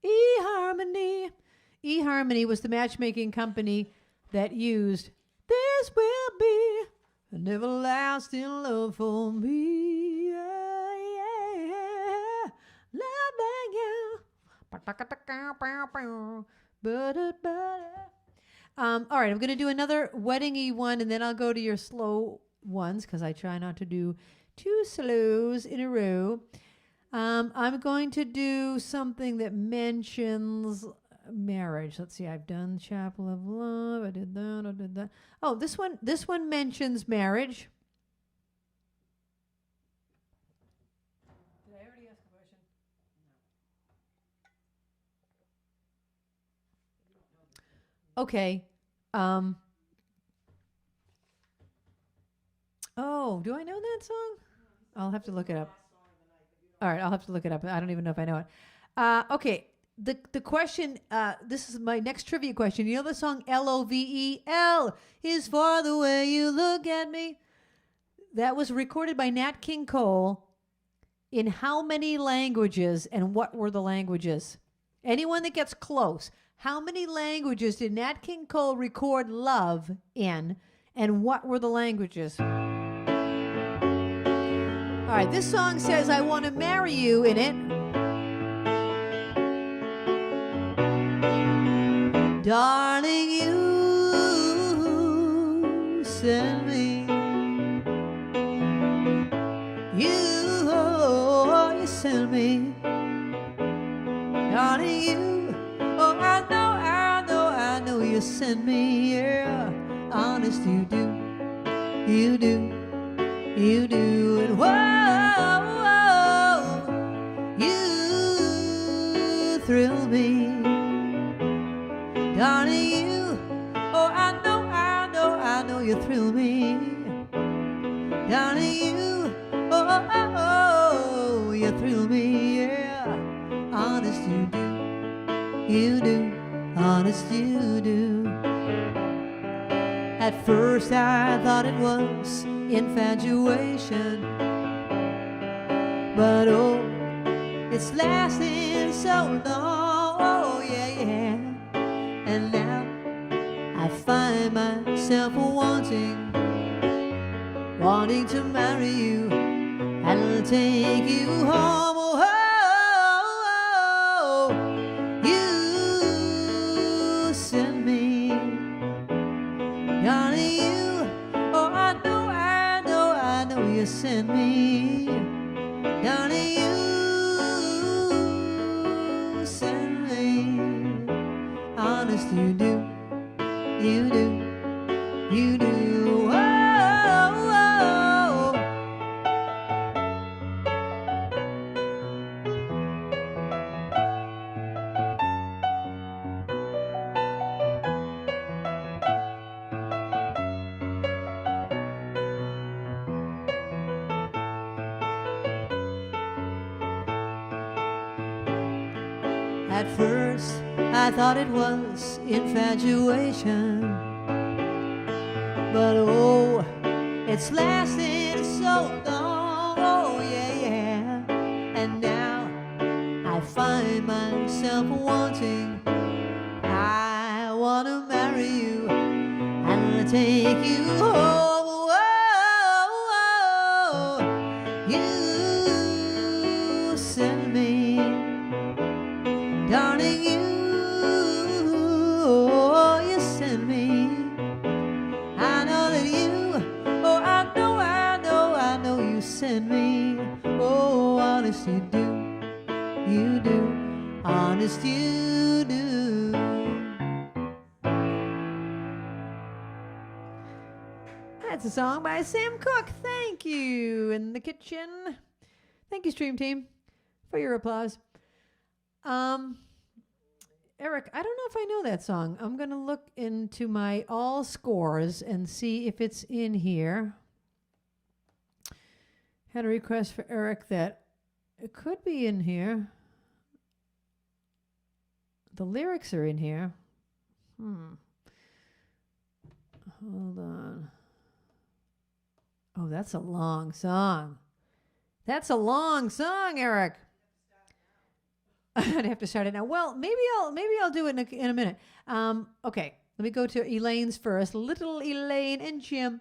S1: eHarmony. eHarmony was the matchmaking company that used This Will Be an Everlasting Love for Me. Yeah, yeah, loving you. All right, I'm going to do another wedding-y one, and then I'll go to your slow ones because I try not to do two slows in a row. I'm going to do something that mentions marriage. Let's see. I've done Chapel of Love. I did that. Oh, this one mentions marriage. Did I already ask a question? No. Okay. Oh, do I know that song? I'll have to look it up. All right, I'll have to look it up. I don't even know if I know it. Okay. The question, this is my next trivia question. You know the song L-O-V-E-L is for the way you look at me? That was recorded by Nat King Cole in how many languages, and what were the languages? Anyone that gets close. How many languages did Nat King Cole record Love in, and what were the languages? All right, this song says, I want to marry you in it. Darling, you send me. You send me. Darling, you. Oh, I know you send me. Yeah, honest, you do. You do. You do. And whoa, you thrill me. Darling, you, oh, I know you thrill me. Darling, you, oh, you thrill me, yeah. Honest, you do, honest, you do. At first I thought it was infatuation, but oh, it's lasting so long, oh yeah, yeah. And now I find myself wanting to marry you and take you home. Oh, you send me, darling, you. Oh, I know you send me, darling, you send me. Honest, you do, you do, you do. Oh, oh, At first I thought it was infatuation, but oh, it's lasted so long, oh yeah, yeah. And now I find myself wanting, I wanna marry you and take you home. Oh, you send me, darling, you send me. I know that you, oh, I know you send me. Oh, honest, you do, honest, you do. That's a song by Sam Cooke. Thank you, in the kitchen. Thank you, Stream Team, for your applause. Eric, I don't know if I know that song. I'm going to look into my all scores and see if it's in here. Had a request for Eric that it could be in here. The lyrics are in here. Hold on. Oh, that's a long song. That's a long song, Eric. I'd have to start it now. Well, maybe I'll do it in a minute. Okay, let me go to Elaine's first. Little Elaine and Jim.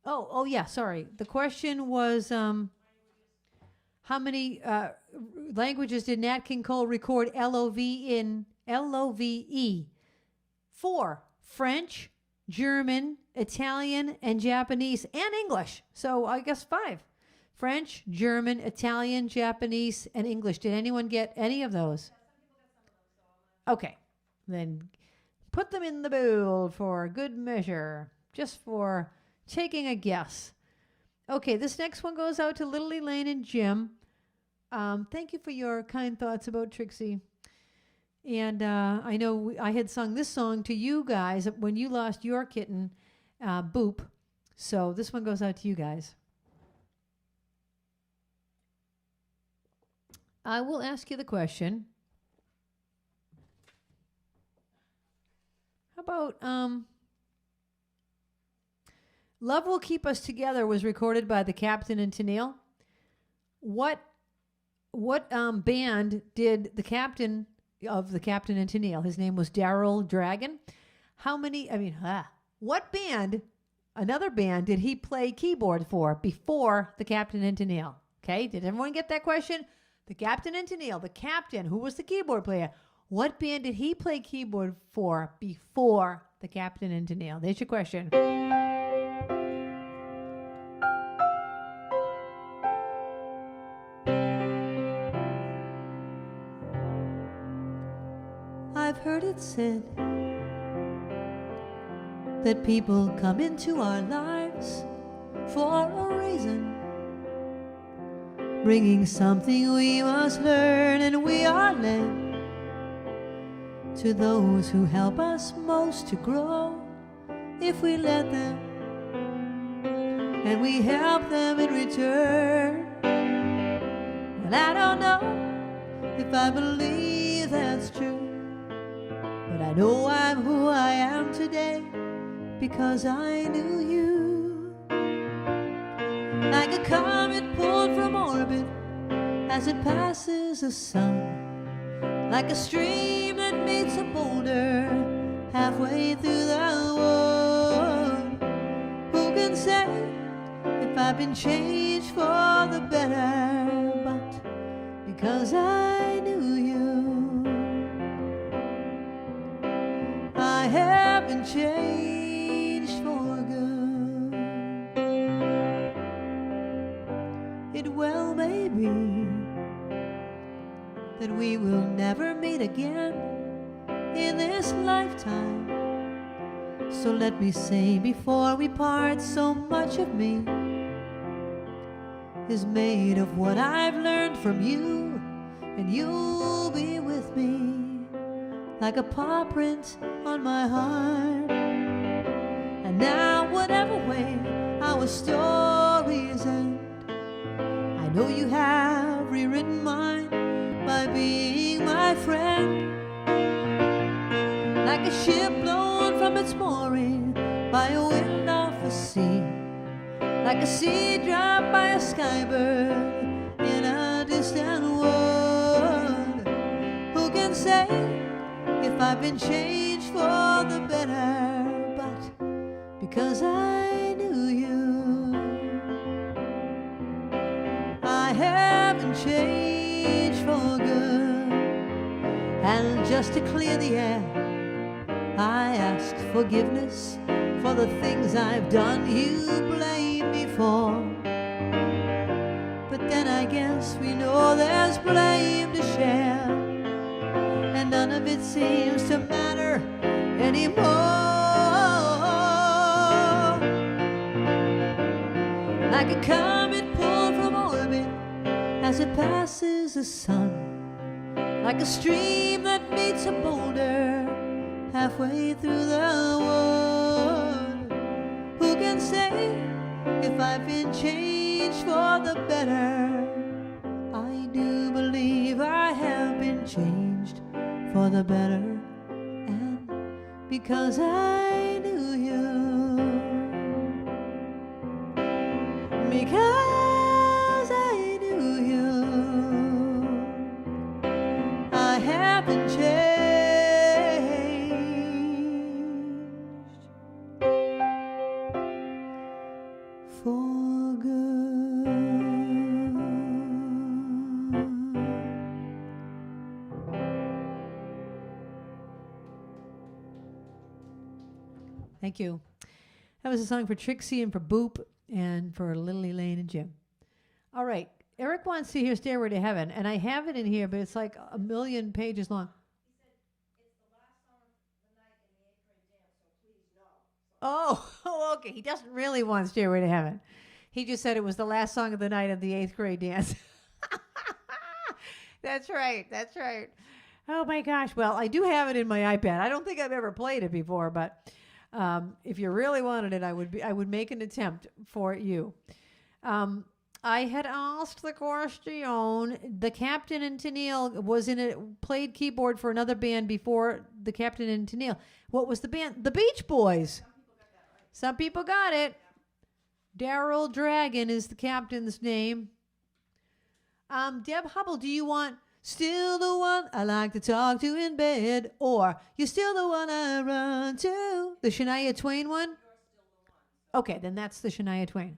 S1: Oh yeah, sorry. The question was, How many languages did Nat King Cole record L-O-V in? L-O-V-E. 4. French, German, Italian, and Japanese, and English. So I guess 5. French, German, Italian, Japanese, and English. Did anyone get any of those? Okay. Then put them in the bowl for good measure, just for taking a guess. Okay, this next one goes out to Little Elaine and Jim. Thank you for your kind thoughts about Trixie. And I know I had sung this song to you guys when you lost your kitten, Boop. So this one goes out to you guys. I will ask you the question. How about Love Will Keep Us Together was recorded by the Captain and Tennille. What band did the captain of the Captain and Tennille? His name was Daryl Dragon. What band, another band, did he play keyboard for before the Captain and Tennille? Okay, did everyone get that question? The Captain and Tennille, the captain, who was the keyboard player, what band did he play keyboard for before the Captain and Tennille? There's your question. I've heard it said that people come into our lives for a reason, bringing something we must learn, and we are led to those who help us most to grow if we let them, and we help them in return. Well, I don't know if I believe that's true, but I know I'm who I am today because I knew you. Like a comet pulled from orbit as it passes the sun, like a stream that meets a boulder halfway through the wood. Who can say if I've been changed for the better? But because I knew you, I have been changed for good. It well may be that we will never meet again in this lifetime. So let me say before we part, so much of me is made of what I've learned from you, and you'll be with me like a paw print on my heart. And now whatever way our stories end, I know you have rewritten mine by being my friend. Like a ship blown from its mooring by a wind off the sea, like a seed dropped by a skybird in a distant wood. Who can say if I've been changed for the better? But because I knew you, I haven't changed for good. And just to clear the air, I ask forgiveness for the things I've done you blame me for. But then I guess we know there's blame to share, and none of it seems to matter anymore. Like a comet pulled from orbit as it passes the sun, like a stream that meets a boulder halfway through the wood. Who can say if I've been changed for the better? I do believe I have been changed for the better, and because I knew you, because I knew you, I have been changed for good. Thank you. That was a song for Trixie and for Boop and for Lily Lane and Jim. All right. Eric wants to hear Stairway to Heaven, and I have it in here, but it's like a million pages long. Oh, okay. He doesn't really want Stairway to Heaven. He just said it was the last song of the night of the 8th grade dance. That's right. That's right. Oh my gosh. Well, I do have it in my iPad. I don't think I've ever played it before, but if you really wanted it, I would make an attempt for you. I had asked the question. The Captain and Tennille played keyboard for another band before the Captain and Tennille. What was the band? The Beach Boys. Some people got it. Daryl Dragon is the captain's name. Deb Hubble, do you want still the one I like to talk to in bed, or you're still the one I run to? The Shania Twain one? Okay, then that's the Shania Twain.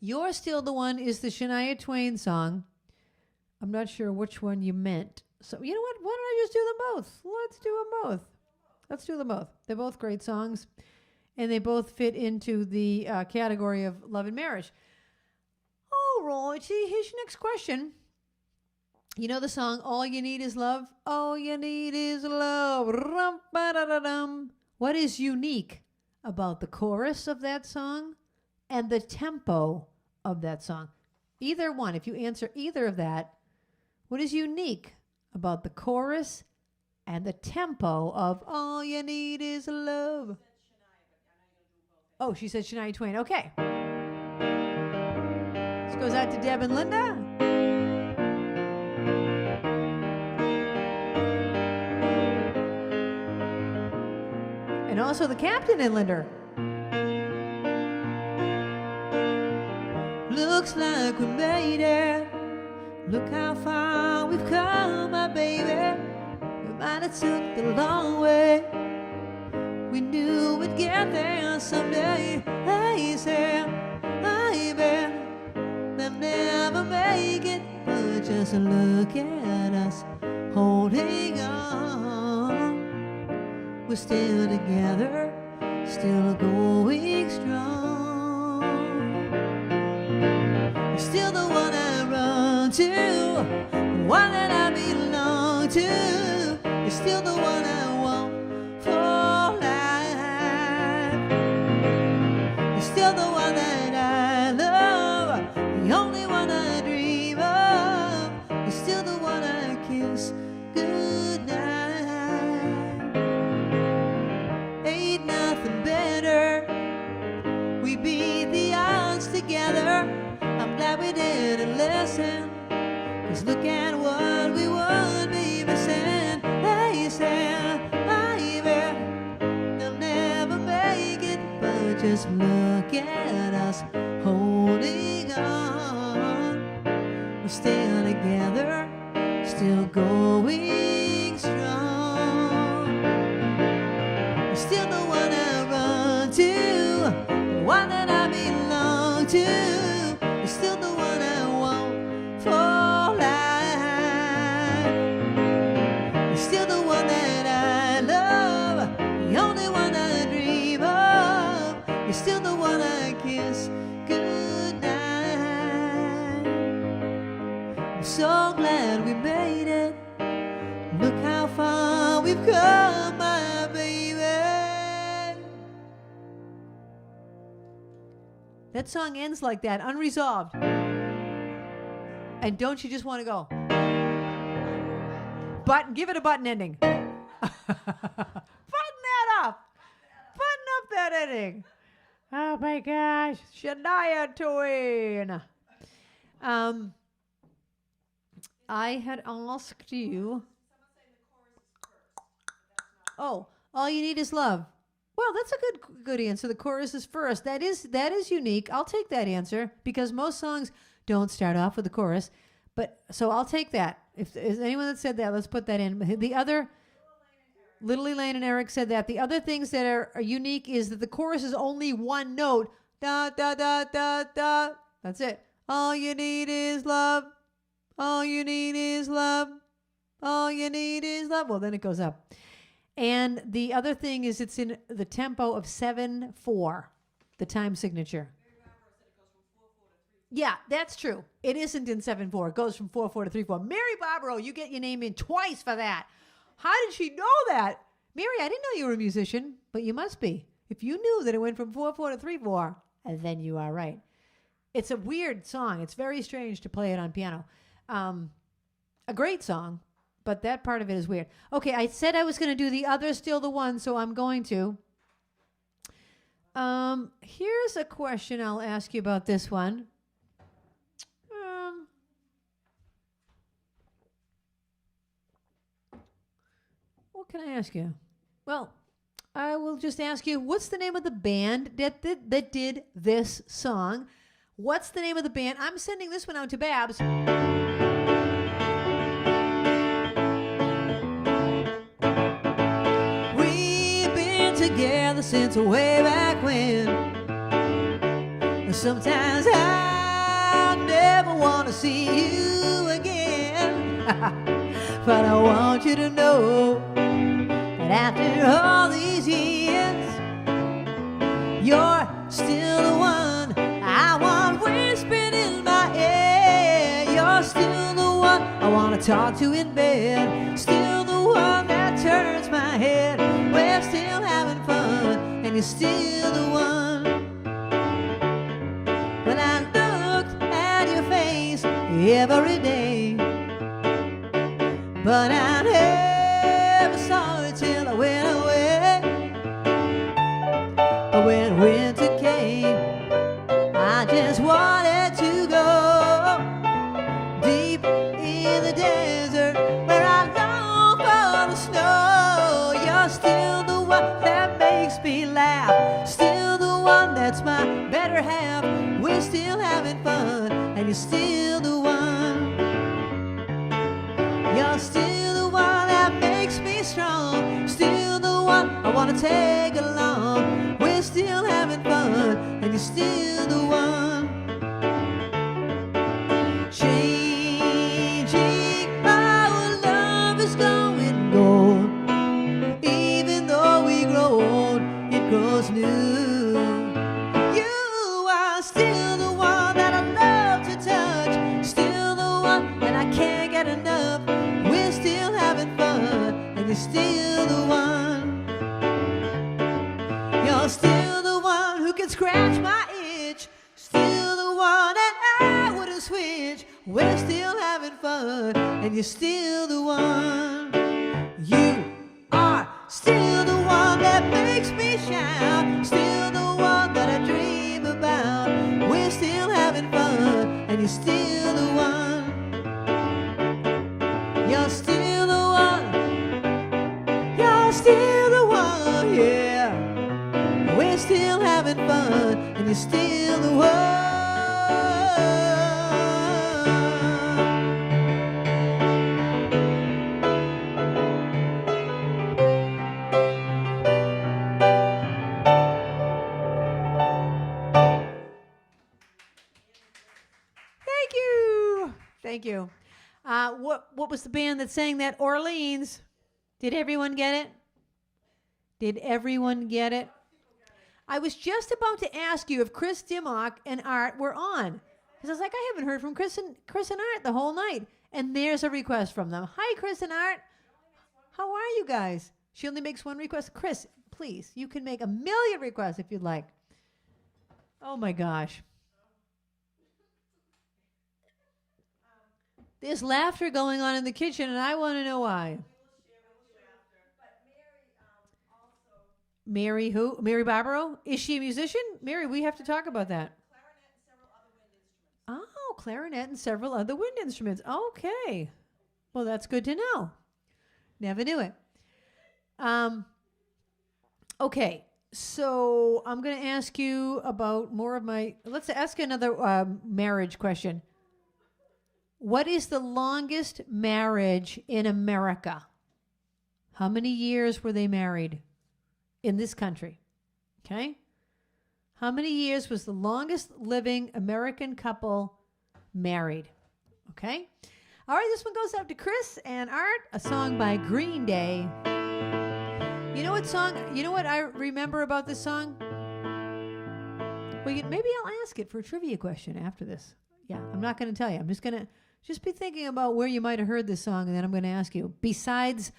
S1: You're Still the One is the Shania Twain song. I'm not sure which one you meant. So, you know what? Why don't I just do them both? Let's do them both. Let's do them both. They're both great songs, and they both fit into the category of love and marriage. All right. Here's your next question. You know the song, All You Need Is Love? All you need is love. Rum-ba-da-da-dum. What is unique about the chorus of that song and the tempo of that song? Either one. If you answer either of that, what is unique about the chorus and the tempo of All You Need Is Love? Oh, she said Shania Twain. Okay. This goes out to Deb and Linda. And also the Captain and Linda. Looks like we made it. Look how far we've come, my baby. We might have took the long way. We knew we'd get there someday. Hey, Sam, I bet they'll never make it. But just look at us holding on. We're still together, still going strong. You're still the one I run to, the one that I belong to. You're still the one I want for life. You're still the one that I love, the only one I dream of. You're still the one I kiss goodnight. Ain't nothing better. We beat the odds together. I'm glad we didn't listen, 'cause look at what we would be missing. They said, baby, they'll never make it. But just look at us holding on. We're still together, still going strong. You're still the one I run to, the one that I belong to. Still the one I want for life. You're still the one that I love, the only one I dream of. You're still the one I kiss goodnight. I'm so glad we made it. Look how far we've come, my baby. That song ends like that, unresolved. And don't you just want to go? Button, give it a button ending. Button that up. Button up that ending. Oh my gosh. Shania Twain. I had asked you. Oh, All You Need Is Love. Well, that's a good answer. The chorus is first. That is unique. I'll take that answer because most songs don't start off with the chorus. But so I'll take that. If is anyone that said that, let's put that in. The other, Little Elaine and Eric said that. The other things that are unique is that the chorus is only one note. Da da da da da. That's it. All you need is love. All you need is love. All you need is love. Well, then it goes up. And the other thing is it's in the tempo of 7/4, the time signature. Yeah, that's true. It isn't in 7/4. It goes from 4/4 to 3/4. Mary Barbaro, you get your name in twice for that. How did she know that? Mary, I didn't know you were a musician, but you must be. If you knew that it went from 4/4 to 3/4, then you are right. It's a weird song. It's very strange to play it on piano. A great song, but that part of it is weird. Okay, I said I was going to do the other Still the One, so I'm going to. Here's a question I'll ask you about this one. What can I ask you? Well, I will just ask you, what's the name of the band that did this song? What's the name of the band? I'm sending this one out to Babs. We've been together since way back when. Sometimes I never want to see you again. But I want you to know that after all these years, you're still the one I want whispering in my ear. You're still the one I want to talk to in bed. Still the one that turns my head. We're still having fun, and you're still the one. When I looked at your face every day, but I never saw it till I went away. But when winter came, I just wanted to go deep in the desert where I long for the snow. You're still the one that makes me laugh. Still the one that's my better half. We're still having fun, and you're still the one. You're still the one that makes me strong. Still the one I want to take along. We're still having fun, and you're still the one. Changing, our love is going gold. Even though we grow old, it grows new. You are still the one that I love to touch. Still the one that I can't get enough. We're still having fun, and you're still the one. You're still the one who can scratch my itch. Still the one that I wouldn't switch. We're still having fun, and you're still the one. You are still the one that makes me shout. Still the one that I dream about. We're still having fun, and you're still the one. You're still the one. You're still the one, yeah. We're still having fun, and you're still the one. Thank you. Thank you. What was the band that sang that? Orleans. Did everyone get it? Did everyone get it? I was just about to ask you if Chris Dimmock and Art were on. Because I was like, I haven't heard from Chris and Art the whole night. And there's a request from them. Hi, Chris and Art. How are you guys? She only makes one request. Chris, please, you can make 1,000,000 requests if you'd like. Oh, my gosh. There's laughter going on in the kitchen, and I want to know why. Mary who? Mary Barbaro? Is she a musician? Mary, we have to talk about that. Oh, clarinet and several other wind instruments. Okay. Well, that's good to know. Never knew it. Okay. So I'm going to ask you about more of my... Let's ask another marriage question. What is the longest marriage in America? How many years were they married in this country? Okay? How many years was the longest living American couple married? Okay? All right, this one goes out to Chris and Art, a song by Green Day. You know what song? You know what I remember about this song? Well, maybe I'll ask it for a trivia question after this. Yeah, I'm not going to tell you. I'm just going to be thinking about where you might have heard this song, and then I'm going to ask you. Besides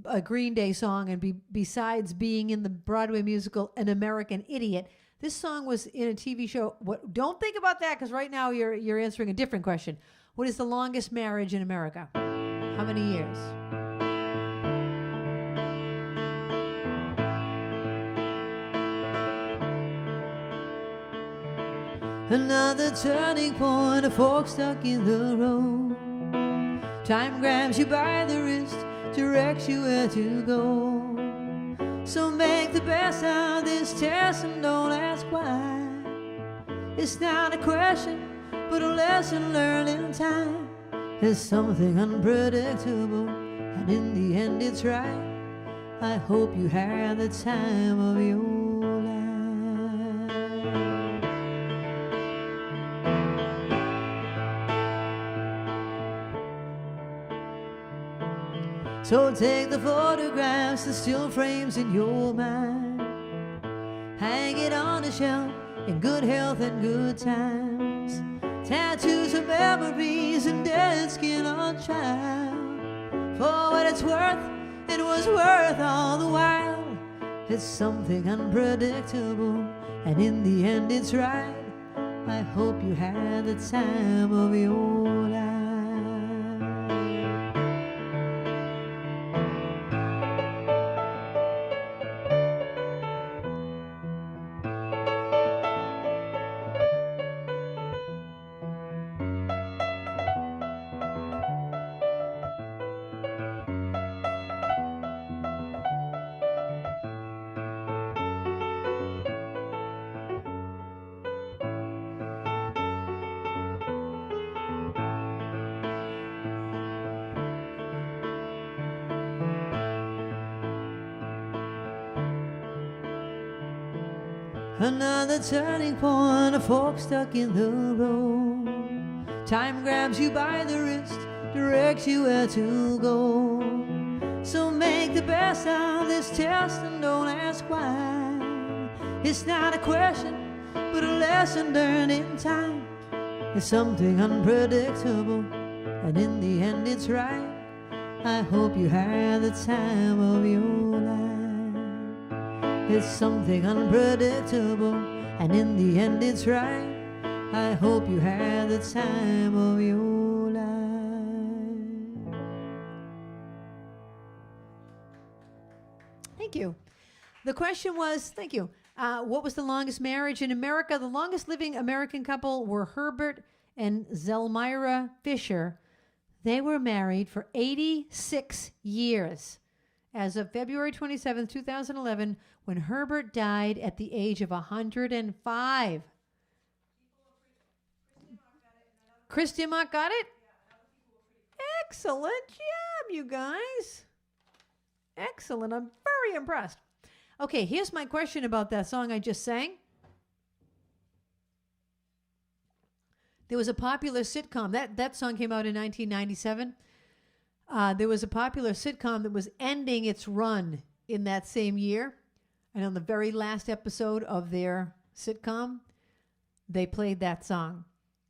S1: a Green Day song and besides being in the Broadway musical An American Idiot, this song was in a TV show. Don't think about that, because right now you're answering a different question. What is the longest marriage in America? How many years? Another turning point, a fork stuck in the road. Time grabs you by the wrist, directs you where to go. So make the best out of this test and don't ask why. It's not a question, but a lesson learned in time. It's something unpredictable, and in the end it's right. I hope you had the time of your life. So take the photographs, the still frames in your mind. Hang it on a shelf in good health and good times. Tattoos of memories and dead skin on child. For what it's worth, it was worth all the while. It's something unpredictable, and in the end it's right. I hope you had the time of your life. Another turning point, a fork stuck in the road. Time grabs you by the wrist, directs you where to go. So make the best out of this test and don't ask why. It's not a question, but a lesson learned in time. It's something unpredictable, and in the end it's right. I hope you had the time of your life. It's something unpredictable, and in the end it's right. I hope you had the time of your life. Thank you. The question was, thank you, what was the longest marriage in America? The longest living American couple were Herbert and Zelmira Fisher. They were married for 86 years. As of February 27, 2011, when Herbert died at the age of 105. Chris Dimmock got it? Excellent job, you guys. Excellent. I'm very impressed. Okay, here's my question about that song I just sang. There was a popular sitcom. That song came out in 1997. There was a popular sitcom that was ending its run in that same year. And on the very last episode of their sitcom, they played that song.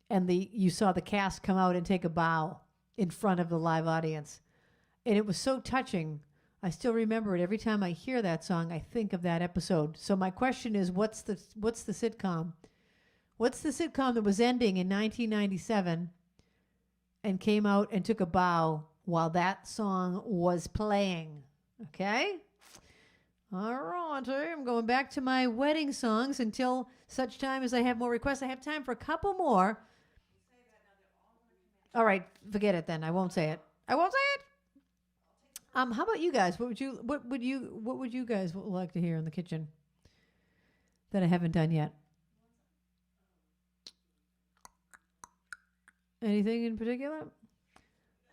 S1: And you saw the cast come out and take a bow in front of the live audience. And it was so touching. I still remember it. Every time I hear that song, I think of that episode. So my question is, what's the sitcom? What's the sitcom that was ending in 1997 and came out and took a bow while that song was playing? Okay? All right, I'm going back to my wedding songs until such time as I have more requests. I have time for a couple more. All right, forget it then. I won't say it. I won't say it. How about you guys? What would you guys like to hear in the kitchen that I haven't done yet? Anything in particular?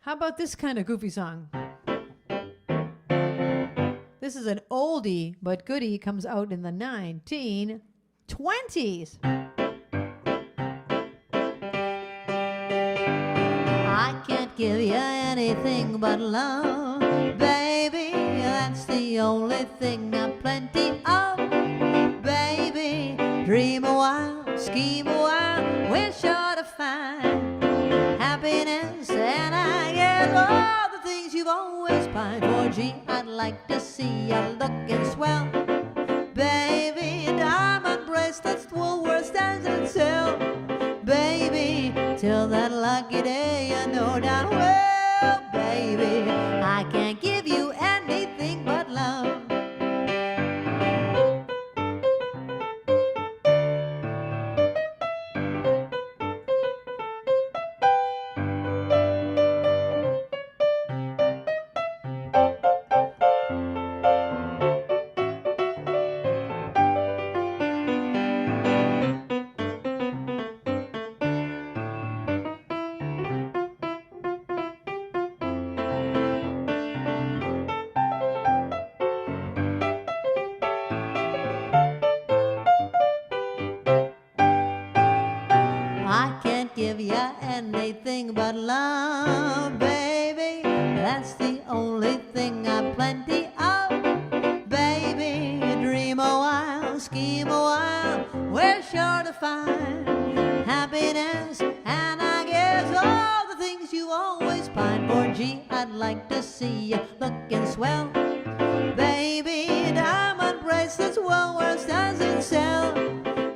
S1: How about this kind of goofy song? This is an oldie but goodie. Comes out in the 1920s. I can't give you anything but love, baby. That's the the only thing I've plenty of. Baby, dream a while, scheme a while, we're sure to find happiness. And I guess all the things you've always pined for. Gee, I'd like to see you looking swell. Baby, diamond bracelets, Woolworth stands and sell. Baby, till that lucky day, you know darn well, baby, I can't give you anything but love. Give you anything but love, baby. That's the only thing I've plenty of. Baby, dream a while, scheme a while, we're sure to find happiness. And I guess all the things you always pine for. Gee, I'd like to see you looking swell. Baby, diamond bracelets, Woolworth doesn't sell.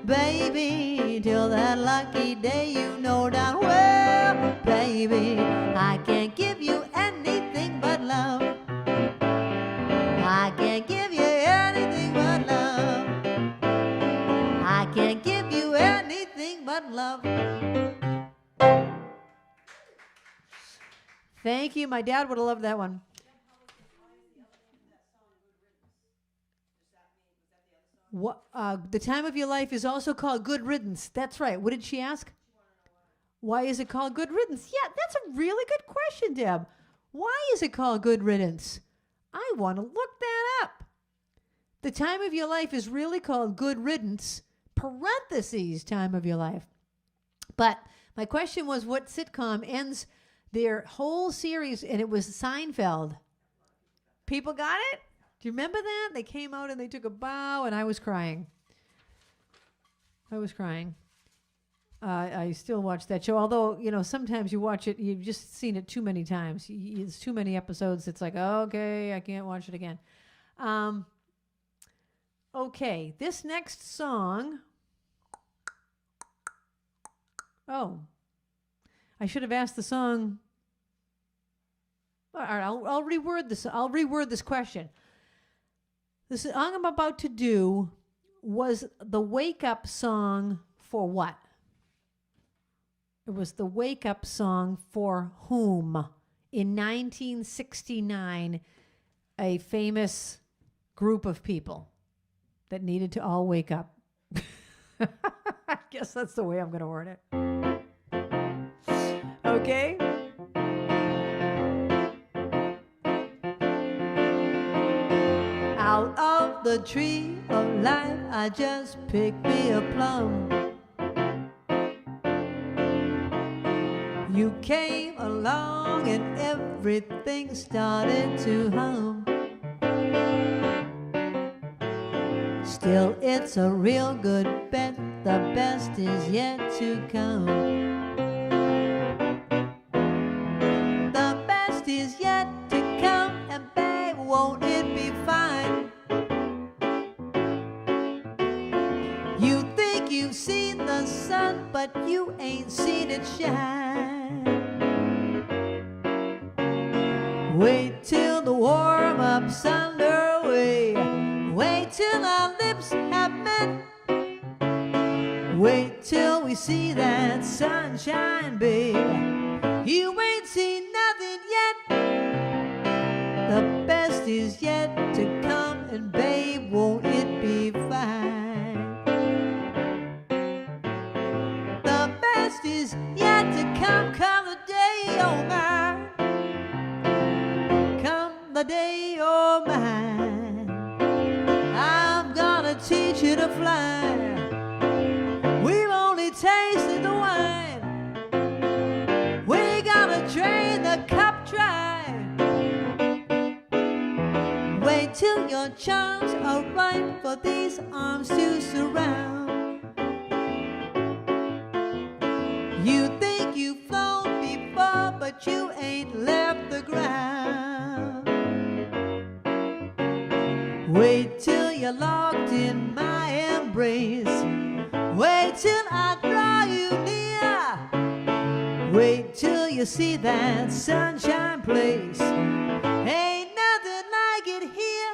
S1: Baby, till that lucky day, you know darn well, baby, I can't give you anything but love. I can't give you anything but love. I can't give you anything but love. Thank you. My dad would have loved that one. What, the time of your life is also called Good Riddance. That's right. What did she ask? Why is it called Good Riddance? Yeah, that's a really good question, Deb. Why is it called Good Riddance? I want to look that up. The time of your life is really called Good Riddance, parentheses, time of your life. But my question was, what sitcom ends their whole series, and it was Seinfeld. People got it? Do you remember that? They came out and they took a bow, and I was crying. I still watch that show, although, you know, sometimes you watch it, you've just seen it too many times. It's too many episodes. It's like, okay, I can't watch it again. Okay, this next song. Oh, I should have asked the song. All right, I'll reword this. I'll reword this question. The song I'm about to do was the wake-up song for what? It was the wake-up song for whom? In 1969, a famous group of people that needed to all wake up. I guess that's the way I'm going to word it. Okay? Out of the tree of life, I just picked me a plum. You came along and everything started to hum. Still, it's a real good bet, the best is yet to come. The best is yet to come, and babe, won't it be fine? You think you've seen the sun, but you ain't seen it shine. Wait till the warm-up's underway. Wait till our lips have met. Wait till we see that sunshine, babe. You ain't seen nothing yet. The best is yet to come, and babe, won't it be fine? The best is yet to come, come the day, oh my. Come the day, oh my. I'm gonna teach you to fly. We've only tasted the wine. We gotta drain the cup dry. Wait till your charms are right for these arms to surround. You think you've flown before, but you ain't left the ground. Wait till you're locked in my embrace. Wait till I draw you near. Wait till you see that sunshine place. Ain't nothing like it here.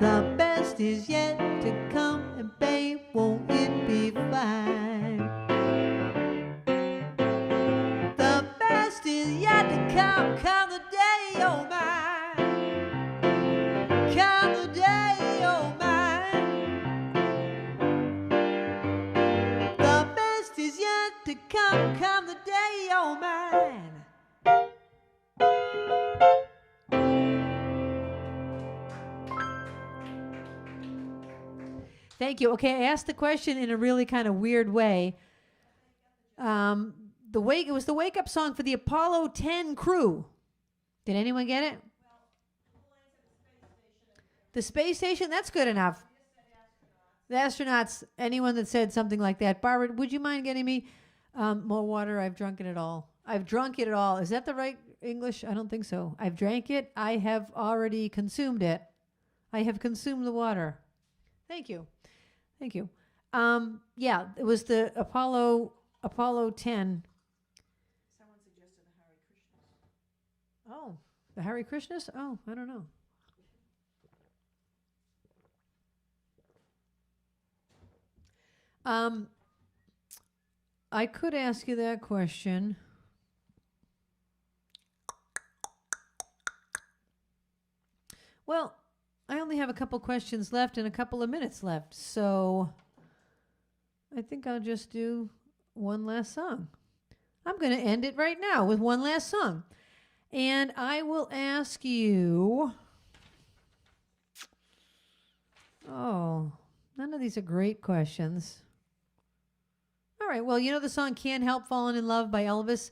S1: The best is yet to come, and babe, won't it be fine? The best is yet to come, come the day, oh my. Come the day, oh my. The best is yet to come, come the day, oh mine. Thank you. Okay, I asked the question in a really kind of weird way. It was the wake-up song for the Apollo 10 crew. Did anyone get it? The space station? That's good enough. The astronauts, anyone that said something like that. Barbara, would you mind getting me more water? I've drunk it all. I've drunk it all. Is that the right English? I don't think so. I've drank it. I have already consumed it. I have consumed the water. Thank you. Thank you. Yeah, it was the Apollo 10.
S2: Someone suggested the Hare Krishnas.
S1: Oh, the Hare Krishnas? Oh, I don't know. I could ask you that question. Well, I only have a couple questions left and a couple of minutes left, so I think I'll just do one last song. I'm going to end it right now with one last song. And I will ask you... Oh, none of these are great questions. All right, well, you know the song Can't Help Falling in Love by Elvis?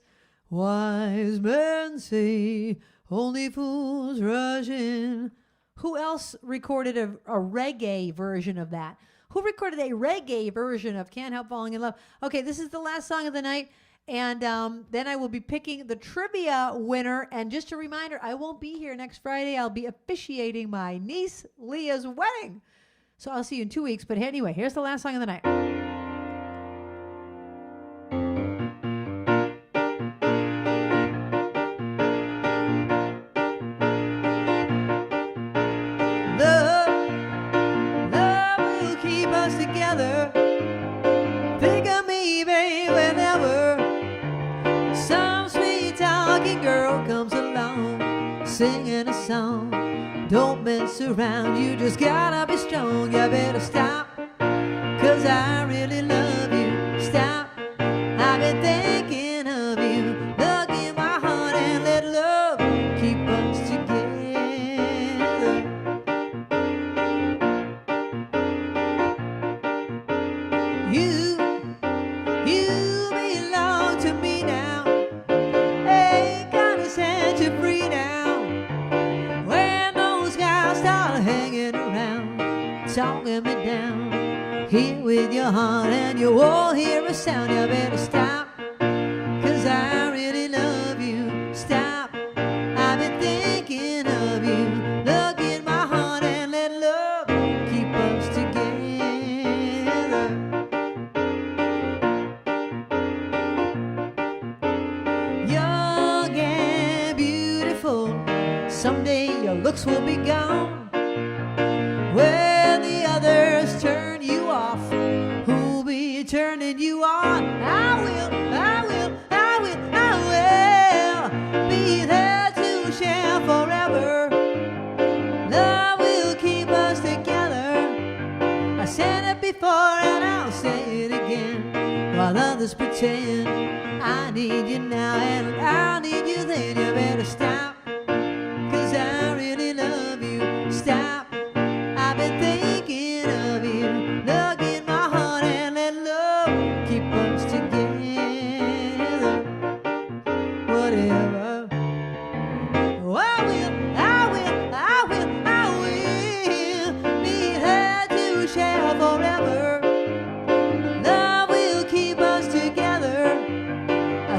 S1: Wise men say only fools rush in. Who else recorded a reggae version of that? Who recorded a reggae version of Can't Help Falling in Love? Okay, this is the last song of the night, and then I will be picking the trivia winner. And just a reminder, I won't be here next Friday. I'll be officiating my niece Leah's wedding. So I'll see you in 2 weeks. But anyway, here's the last song of the night. Think of me, babe, whenever some sweet talking girl comes along, singing a song. Don't mess around, you just gotta be strong. You better stop, 'cause I really love you. Stop, I've been thinking of you. Look in my heart and let love keep us together. You belong to me now. Ain't gonna set you free now. When those guys start hanging around, talking me down, here with your heart and you won't hear a sound. You better stop, 'cause I really love you. Stop, I've been thinking of you. Look in my heart and let love keep us together. Young and beautiful, someday your looks will be gone. When the others turn you off, who'll be turning you on? I will be there to share forever. Love will keep us together. I said it before and I'll say it again. While others pretend, I need you now and I'll need you then. You better stop, 'cause I really love you. Stop, I've been thinking of you. Look in my heart and let love keep us together. Whatever. Oh, I will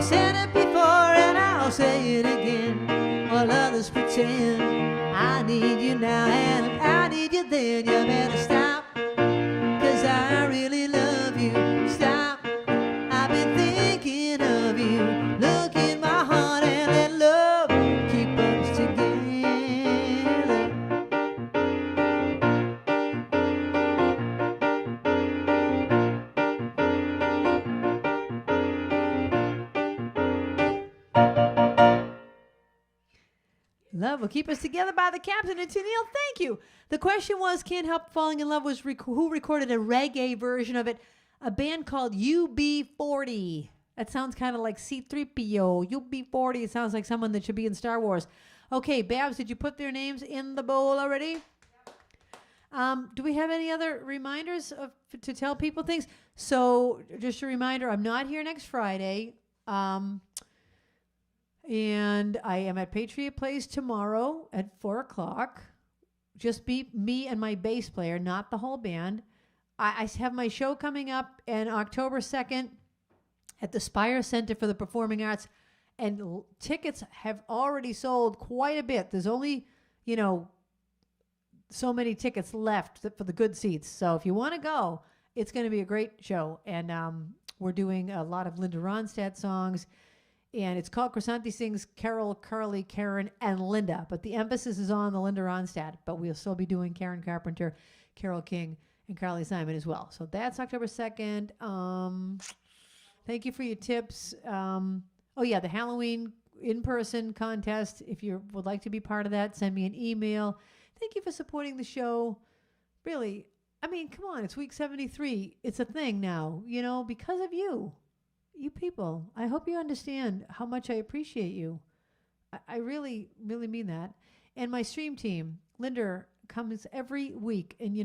S1: said it before and I'll say it again. While others pretend I need you now and if I need you then, you better stop. 'Cause I really love you. Stop. I've been thinking of you. Look in my heart and let love keep us together. Love will keep us together by the Captain and Tennille. Thank you. The question was, Can't Help Falling in Love was who recorded a reggae version of it? A band called UB40. That sounds kind of like C-3PO. UB40. It sounds like someone that should be in Star Wars. Okay, Babs, did you put their names in the bowl already? Do we have any other reminders to tell people things? So just a reminder, I'm not here next Friday. And I am at Patriot Place tomorrow at 4 o'clock. Just be me and my bass player, not the whole band. I have my show coming up on October 2nd at the Spire Center for the Performing Arts. And tickets have already sold quite a bit. There's only, so many tickets left for the good seats. So if you want to go, it's going to be a great show. And we're doing a lot of Linda Ronstadt songs. And it's called Krisanthi Sings Carole, Carly, Karen, and Linda. But the emphasis is on the Linda Ronstadt. But we'll still be doing Karen Carpenter, Carole King, and Carly Simon as well. So that's October 2nd. Thank you for your tips. The Halloween in-person contest. If you would like to be part of that, send me an email. Thank you for supporting the show. Really, come on. It's week 73. It's a thing now, because of you. You people, I hope you understand how much I appreciate you. I really, really mean that. And my stream team, Linda, comes every week, and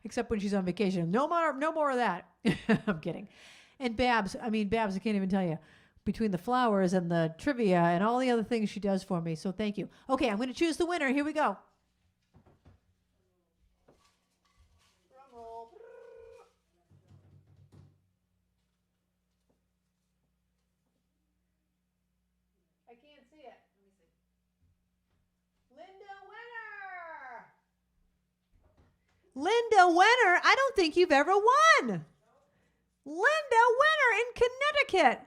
S1: except when she's on vacation. No more of that. I'm kidding. And Babs, I can't even tell you, between the flowers and the trivia and all the other things she does for me. So thank you. Okay, I'm going to choose the winner. Here we go. Linda Wenner, I don't think you've ever won. Linda Wenner in Connecticut.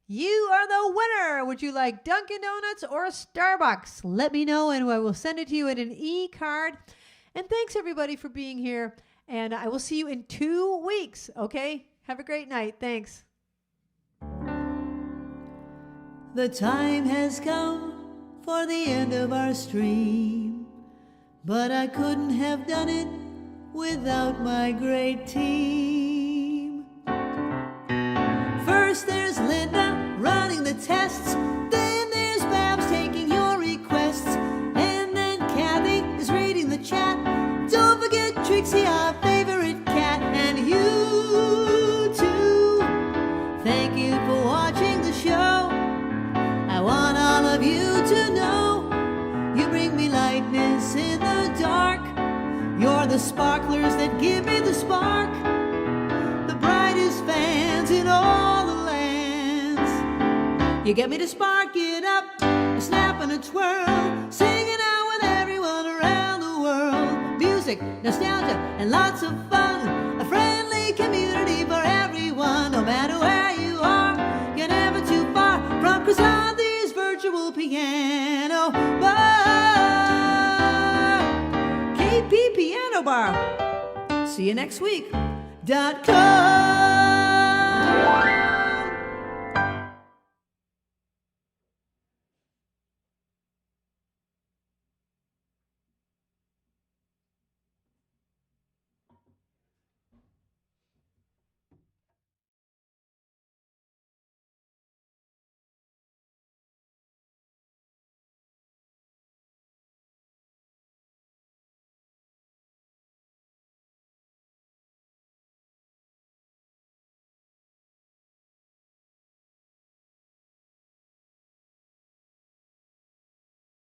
S1: You are the winner. Would you like Dunkin' Donuts or Starbucks? Let me know and I will send it to you in an e-card. And thanks everybody for being here. And I will see you in 2 weeks. Okay? Have a great night. Thanks.
S3: The time has come for the end of our stream, but I couldn't have done it without my great team. First there's Linda running the tests, then there's Babs taking your requests, and then Kathy is reading the chat. Don't forget Trixie, our favorite cat, and you too. Thank you for watching the show. I want all of you to know you bring me lightness in the dark. You're the sparklers that give me the spark, the brightest fans in all the lands. You get me to spark it up, a snap and a twirl, singing out with everyone around the world. Music, nostalgia, and lots of fun, a friendly community for everyone. No matter where you are, you're never too far from Krisanthi's virtual piano bar. KP Piano Bar. See you next week. .com